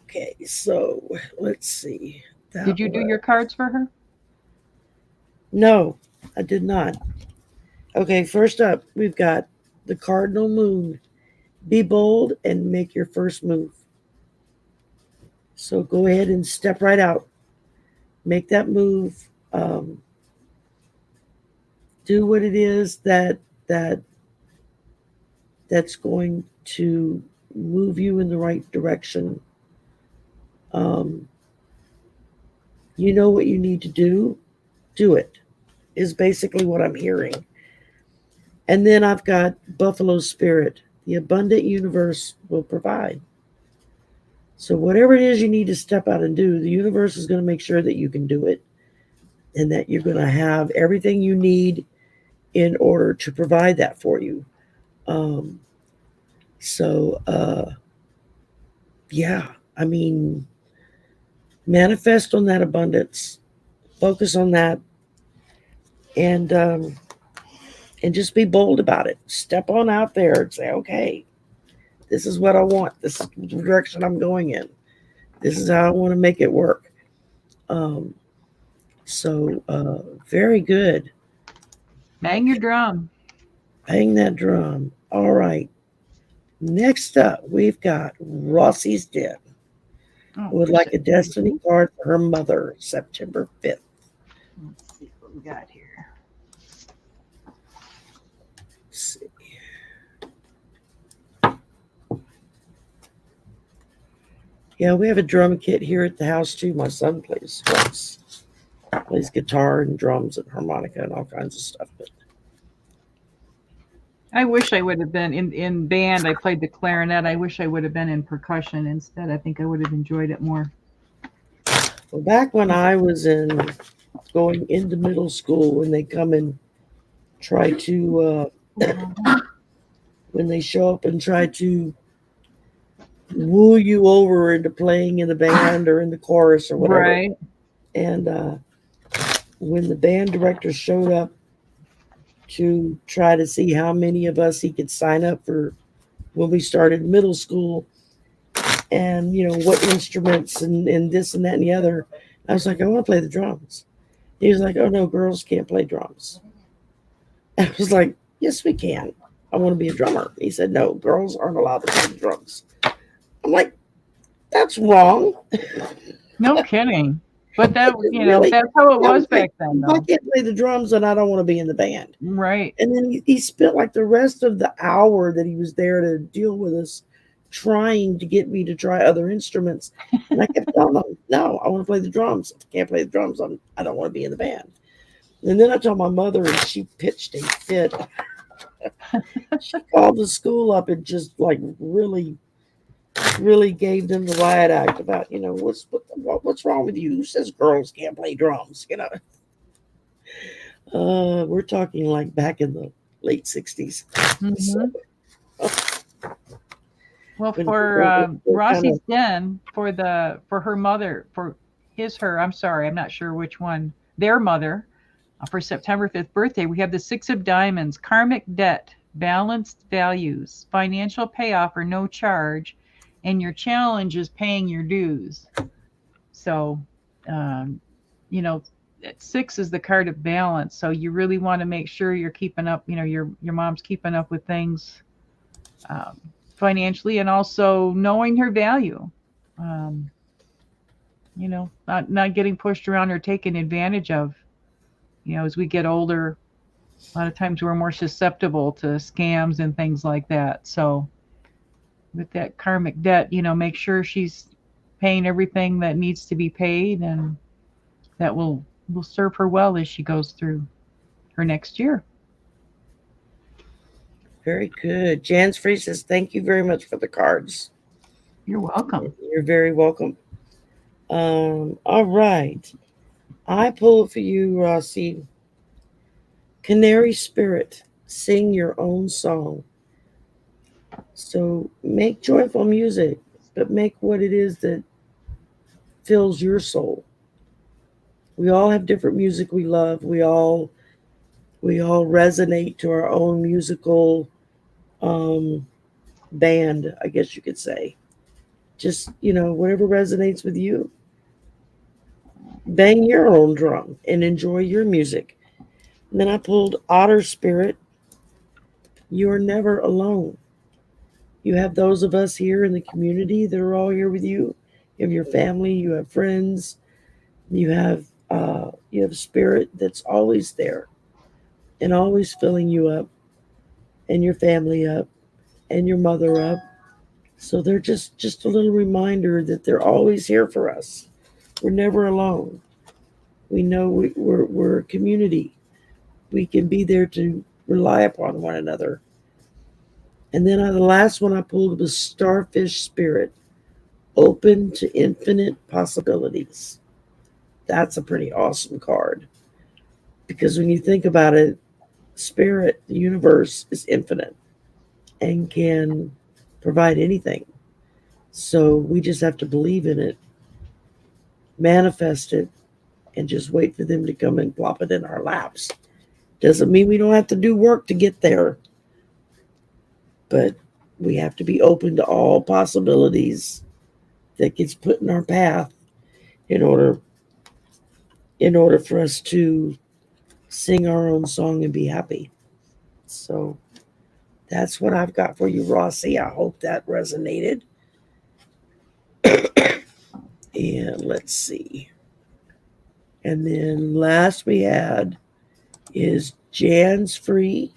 okay, so let's see. Did That you do was your cards for her? no, I did not. Okay, first up, we've got the cardinal moon. Be bold and make your first move. So go ahead and step right out. Make that move. Do what it is that that's going to move you in the right direction. Um, you know what you need to do. Do it. Is basically what I'm hearing. And then I've got Buffalo Spirit. The abundant universe will provide. So whatever it is you need to step out and do, the universe is going to make sure that you can do it and that you're going to have everything you need in order to provide that for you. Um, so, yeah, I mean, manifest on that abundance, focus on that, and um, and just be bold about it. Step on out there and say, okay, this is what I want. This is the direction I'm going in. This is how I want to make it work. Um, so, very good. Bang your Okay, drum. bang that drum. All right. Next up, we've got Rossi's Den. Oh, Would like a destiny perception. card for her mother, September 5th. Let's see what we got here. Let's see. Yeah, we have a drum kit here at the house too. My son plays drums. plays guitar and drums and harmonica and all kinds of stuff. But I wish I would have been in band. I played the clarinet. I wish I would have been in percussion instead. I think I would have enjoyed it more. well, back when I was going into middle school, when they come and try to, when they show up and try to woo you over into playing in the band or in the chorus or whatever. Right. And when the band director showed up to try to see how many of us he could sign up for when we started middle school, and what instruments and this and that and the other, I was like, I want to play the drums. He was like, oh no, girls can't play drums. I was like, yes, we can. I want to be a drummer. He said, no, girls aren't allowed to play the drums. I'm like, that's wrong. No kidding. But that, Really, that's how it I was was like, back then, if I though. can't play the drums, then I don't want to be in the band. Right. And then he spent like the rest of the hour that he was there to deal with us, trying to get me to try other instruments. And I kept telling him, no, I want to play the drums. If I can't play the drums, I don't want to be in the band. And then I told my mother, and she pitched a fit. She called the school up and just like really gave them the riot act about, what's wrong with you? Who says girls can't play drums? We're talking like back in the late 60s. Mhm. Well, When for they're Rossi's kinda- den, for her mother, I'm sorry, I'm not sure which one, their mother, for September 5th birthday, we have the Six of Diamonds, karmic debt, balanced values, financial payoff or no charge, and your challenge is paying your dues. So, you know, six is the card of balance. So you really want to make sure you're keeping up, your mom's keeping up with things financially, and also knowing her value. Not getting pushed around or taken advantage of. As we get older, a lot of times we're more susceptible to scams and things like that. So with that karmic debt, make sure she's paying everything that needs to be paid, and that will serve her well as she goes through her next year. Very good. Jan's Free says, thank you very much for the cards. You're welcome. You're very welcome. All right. I pulled for you, Rossi. Canary Spirit, sing your own song. So make joyful music, but make what it is that fills your soul. We all have different music we love. We all resonate to our own musical band, I guess you could say. Just, whatever resonates with you. Bang your own drum and enjoy your music. And then I pulled Otter Spirit. You're never alone. You have those of us here in the community that are all here with you. You have your family, you have friends, you have spirit that's always there and always filling you up and your family up and your mother up. So they're just a little reminder that they're always here for us. We're never alone. We know we're a community. We can be there to rely upon one another. And then the last one I pulled was Starfish Spirit, open to infinite possibilities. That's a pretty awesome card. Because when you think about it, spirit, the universe is infinite and can provide anything. So we just have to believe in it, manifest it, and just wait for them to come and plop it in our laps. Doesn't mean we don't have to do work to get there, but we have to be open to all possibilities that gets put in our path in order for us to sing our own song and be happy. So that's what I've got for you, Rossi. I hope that resonated. And let's see. And then last we had is Jan's Free.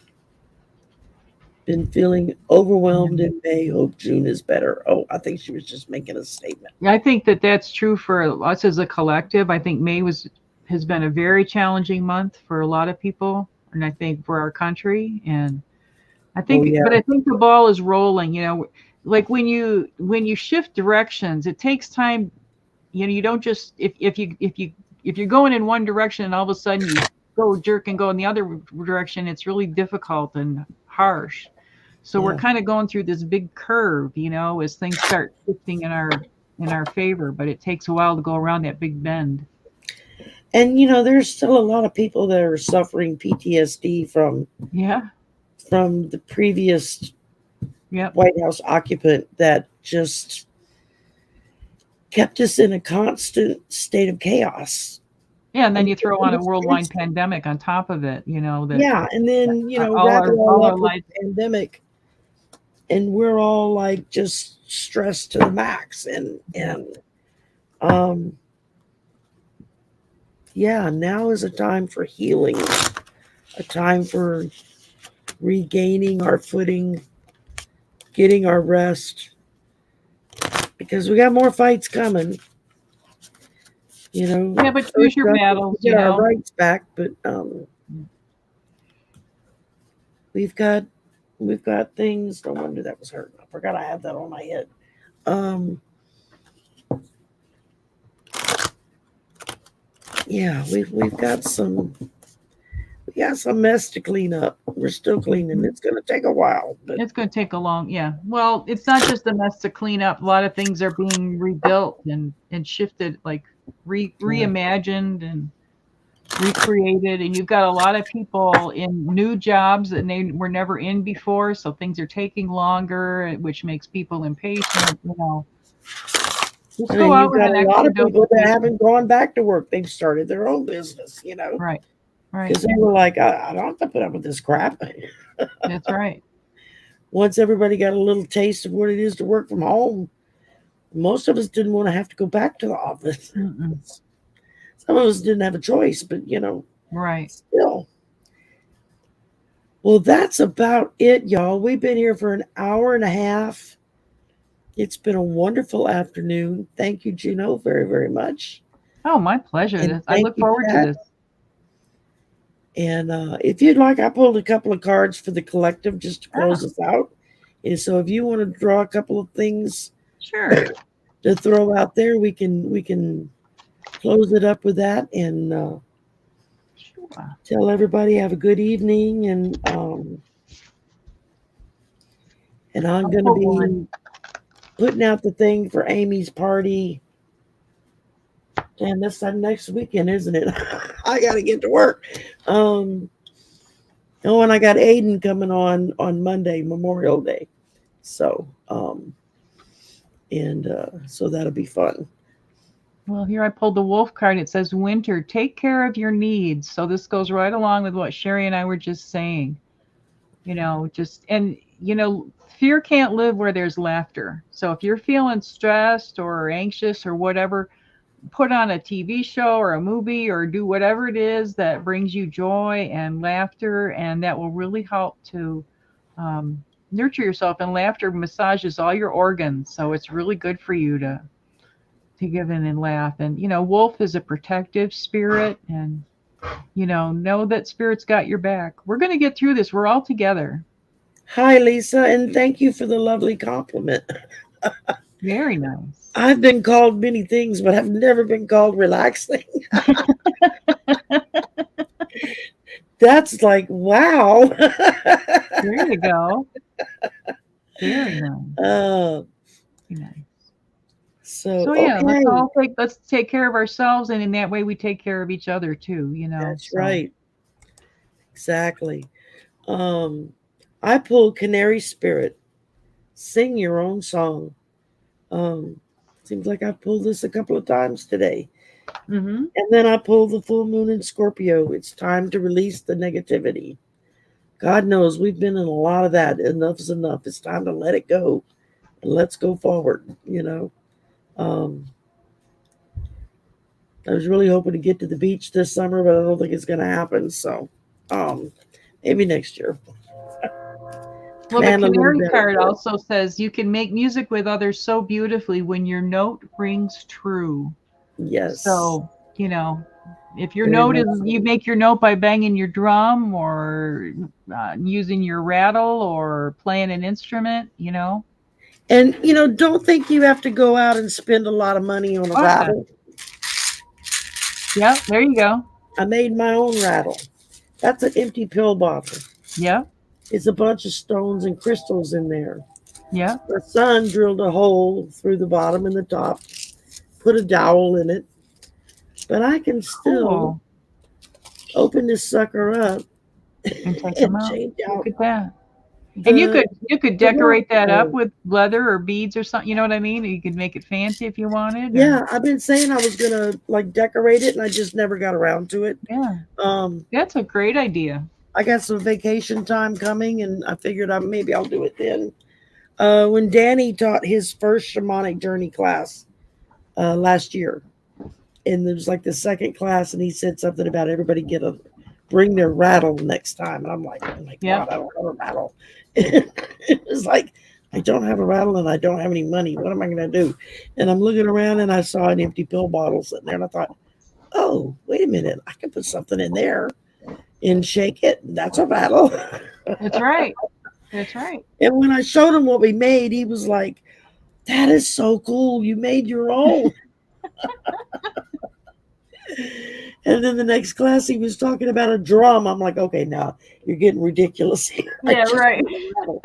Been feeling overwhelmed in May. Hope June is better. Oh, I think she was just making a statement. I think that that's true for us as a collective. I think May was has been a very challenging month for a lot of people, and I think for our country. And Oh yeah, but I think the ball is rolling. Like when you shift directions, it takes time. You don't just if you're going in one direction and all of a sudden you go jerk and go in the other direction, it's really difficult and harsh. So we're yeah. kind of going through this big curve, as things start shifting in our favor, but it takes a while to go around that big bend. And there's still a lot of people that are suffering PTSD Yeah. from the previous Yep. White House occupant that just kept us in a constant state of chaos. Yeah, and I then mean, you throw it on a was worldwide crazy. pandemic on top of it, that Yeah, and then all wrap it our all all our up with lives. the pandemic, and we're all like just stressed to the max, Yep. and um, yeah, now is a time for healing, a time for regaining our footing, getting our rest, because we got more fights coming. Yeah, but choose First your up is to battles, get our rights back, but we've got we've got things. No wonder that was hurting. I forgot I had that on my head. Um, yeah, we've got some mess to clean up. We're still cleaning. Mhm. It's going to take a while, but It's going to take a long, yeah. Well, it's not just a mess to clean up. A lot of things are being rebuilt and shifted, like yeah, reimagined and recreated. And you've got a lot of people in new jobs that they were never in before, so things are taking longer, which makes people impatient. Just and go then out you've with got an a lot extra of dose people of that patience. haven't gone back to work. They've started their own business, Right, right. because they were like, I don't have to put up with this crap. That's right. Once everybody got a little taste of what it is to work from home, most of us didn't want to have to go back to the office. Mm-mm. Some of us didn't have a choice, but Right. still. Well, that's about it, y'all. We've been here for an hour and a half. It's been a wonderful afternoon. Thank you, Juno, very, very much. Oh, my pleasure. And I thank look you, forward to Kat. this. And if you'd like, I pulled a couple of cards for the collective just to Ah, close us out. And so if you want to draw a couple of things sure. to throw out there, we can close it up with that and Sure. tell everybody have a good evening. And I'm I'll going to pull one. be putting out the thing for Amy's party. And that's next weekend, isn't it? I got to get to work. Um, oh, and I got Aiden coming on Monday, Memorial Day. So, so that'll be fun. Well, here I pulled the wolf card. It says, Winter, take care of your needs. So this goes right along with what Sherry and I were just saying. Fear can't live where there's laughter. So if you're feeling stressed or anxious or whatever, put on a TV show or a movie or do whatever it is that brings you joy and laughter, and that will really help to nurture yourself. And laughter massages all your organs, so it's really good for you to give in and laugh. And wolf is a protective spirit, and know that spirit's got your back. We're going to get through this. We're all together. Hi, Lisa, and thank you for the lovely compliment. Very nice. I've been called many things, but I've never been called relaxing. That's like, wow. There you go. Very nice. uh, Very nice. so, So yeah, okay. let's take care of ourselves, and in that way we take care of each other too, That's So right. Exactly. Um, I pulled Canary Spirit. Sing your own song. Um, Seems like I've pulled this a couple of times today. hmm And then I pulled the full moon in Scorpio. It's time to release the negativity. God knows we've been in a lot of that. Enough's enough. It's time to let it go and let's go forward. Um, I was really hoping to get to the beach this summer, but I don't think it's going to happen. So maybe next year. Well, the Plan a little canary better card for it. also says you can make music with others so beautifully when your note rings true. Yes. So, you know, If your Very note much is, so. you make your note by banging your drum or using your rattle or playing an instrument, you know. And don't think you have to go out and spend a lot of money on a Yeah. rattle. Yep. There you go. I made my own rattle. That's an empty pill bottle. Yep. It's a bunch of stones and crystals in there. Yep. My son drilled a hole through the bottom and the top, put a dowel in it, but I can still Cool. open this sucker up And take them and out. change Look out at that. And you the could you could the rock decorate that up stone. with leather or beads or something. You know what I mean? You could make it fancy if you wanted. Or Yeah, I've been saying I was gonna like decorate it, and I just never got around to it. yeah, Um, that's a great idea. I got some vacation time coming, and I figured maybe I'll do it then. When Danny taught his first shamanic journey class last year, and there was like the second class, and he said something about everybody bring their rattle next time, and I'm like, oh my Yep. god, I don't have a rattle. It was like I don't have a rattle and I don't have any money. What am I going to do? And I'm looking around and I saw an empty pill bottle sitting there, and I thought, oh, wait a minute, I can put something in there and shake it. That's a rattle. That's right. That's right. And when I showed him what we made, he was like, that is so cool. You made your own. And then the next class, he was talking about a drum. I'm like, okay, now you're getting ridiculous here. I Yeah, just right. made a rattle.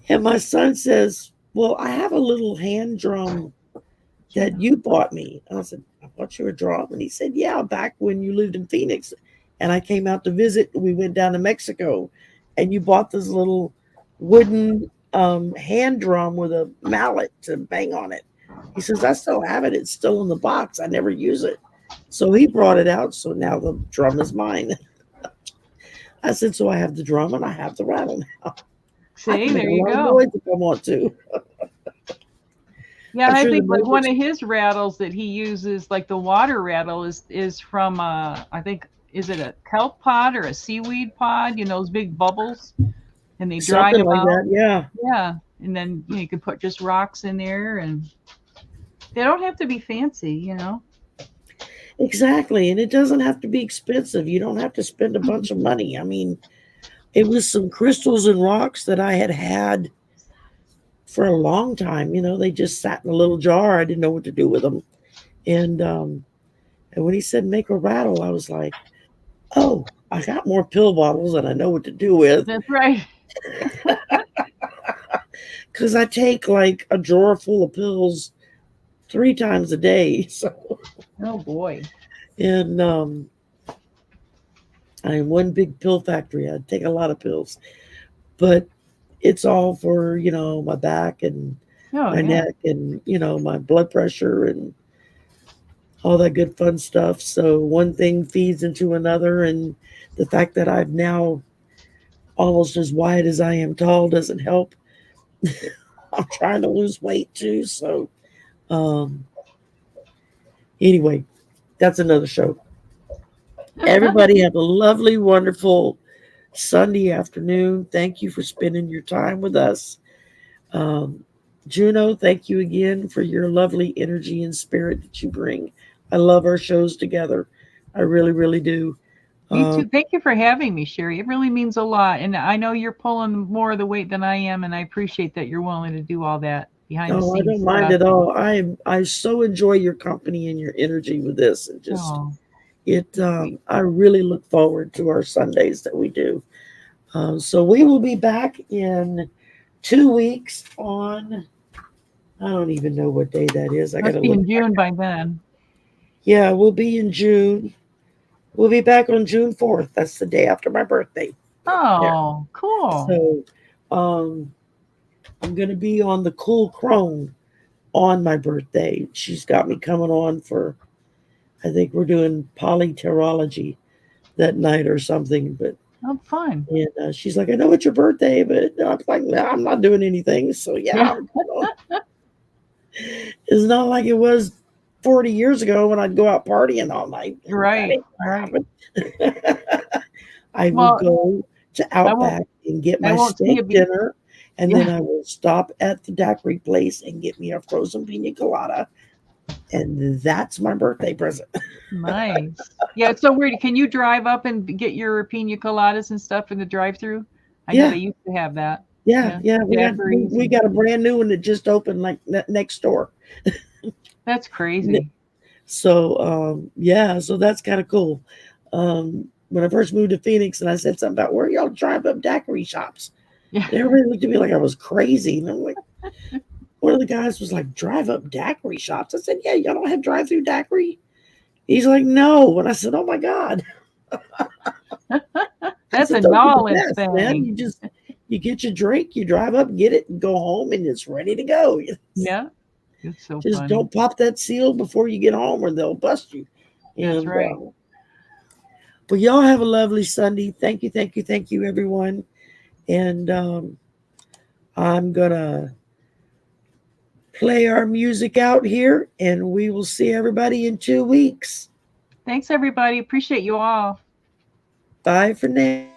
And my son says, well, I have a little hand drum that you bought me. And I said, I bought you a drum? And he said, yeah, back when you lived in Phoenix. And I came out to visit. We went down to Mexico, and you bought this little wooden hand drum with a mallet to bang on it. He says, I still have it. It's still in the box. I never use it. So he brought it out. So now the drum is mine. I said, so I have the drum and I have the rattle now. I See, can make there a you lot of go. noise if I want to. Yeah, I'm I sure the think like one neighbors. of his rattles that he uses, like the water rattle, is from I think, is it a kelp pod or a seaweed pod? You know, those big bubbles, and they dry Something them like out. that. Yeah. Yeah, and then you can put just rocks in there, and they don't have to be fancy, you know. Exactly. And it doesn't have to be expensive. You don't have to spend a bunch of money. I mean, it was some crystals and rocks that I had for a long time. They just sat in a little jar. I didn't know what to do with them. And when he said make a rattle, I was like, oh, I got more pill bottles than I know what to do with. That's right. Because I take like a drawer full of pills 3 times a day. So, Oh boy. and I'm one big pill factory. I take a lot of pills, but it's all for, my back and Oh my yeah. neck and, my blood pressure and all that good fun stuff. So one thing feeds into another. And the fact that I'm now almost as wide as I am tall doesn't help. I'm trying to lose weight too. So, um, anyway, that's another show. Everybody have a lovely, wonderful Sunday afternoon. Thank you for spending your time with us. Um, Juno, thank you again for your lovely energy and spirit that you bring. I love our shows together. I really, really do. Me Um, too. Thank you for having me, Sherry. It really means a lot. And I know you're pulling more of the weight than I am, and I appreciate that you're willing to do all that behind the oh, I scenes don't mind stuff. at all. I so enjoy your company and your energy with this, and just Oh, it. I really look forward to our Sundays that we do. So we will be back in 2 weeks on. I don't even know what day that is. I got must to be look. in June by then. Yeah, we'll be in June. We'll be back on June 4th. That's the day after my birthday. There. Oh, cool. So um, I'm going to be on the Cool Crone on my birthday. She's got me coming on for, I think we're doing polyterology that night or something. But Oh, fun. and she's like, I know it's your birthday, but I'm like, nah, I'm not doing anything. So yeah, Yeah. I'm coming on. It's not like it was 40 years ago when I'd go out partying all night. That Right. ain't Right. gonna happen. I will Well, go to I won't. Outback and get I my won't see you. steak dinner, and then Yeah. I will stop at the daiquiri place and get me a frozen pina colada And that's my birthday present. Nice. Yeah, it's so weird. Can you drive up and get your pina coladas and stuff in the drive-through? I know they Yeah, used to have that. yeah, Yeah, yeah. We got we, daiquiris we and got a brand new one that just opened like next door. that's crazy. So yeah, so that's kind of cool. When I first moved to Phoenix and I said something about where y'all drive up daiquiri shops, Yeah. and everybody looked at me like I was crazy. And I'm like, one of the guys was like, drive up daiquiri shops. I said, yeah, y'all don't have drive through daiquiri. He's like, no. And I said, oh my God. I That's said, a those are the knowledge best, man. thing. You get your drink, you drive up, get it, and go home, and it's ready to go. Yeah, it's so Just funny. don't pop that seal before you get home, or they'll bust you. That's And right. well, y'all have a lovely Sunday. Thank you, everyone. And I'm gonna play our music out here, and we will see everybody in 2 weeks. Thanks, everybody. Appreciate you all. Bye for now.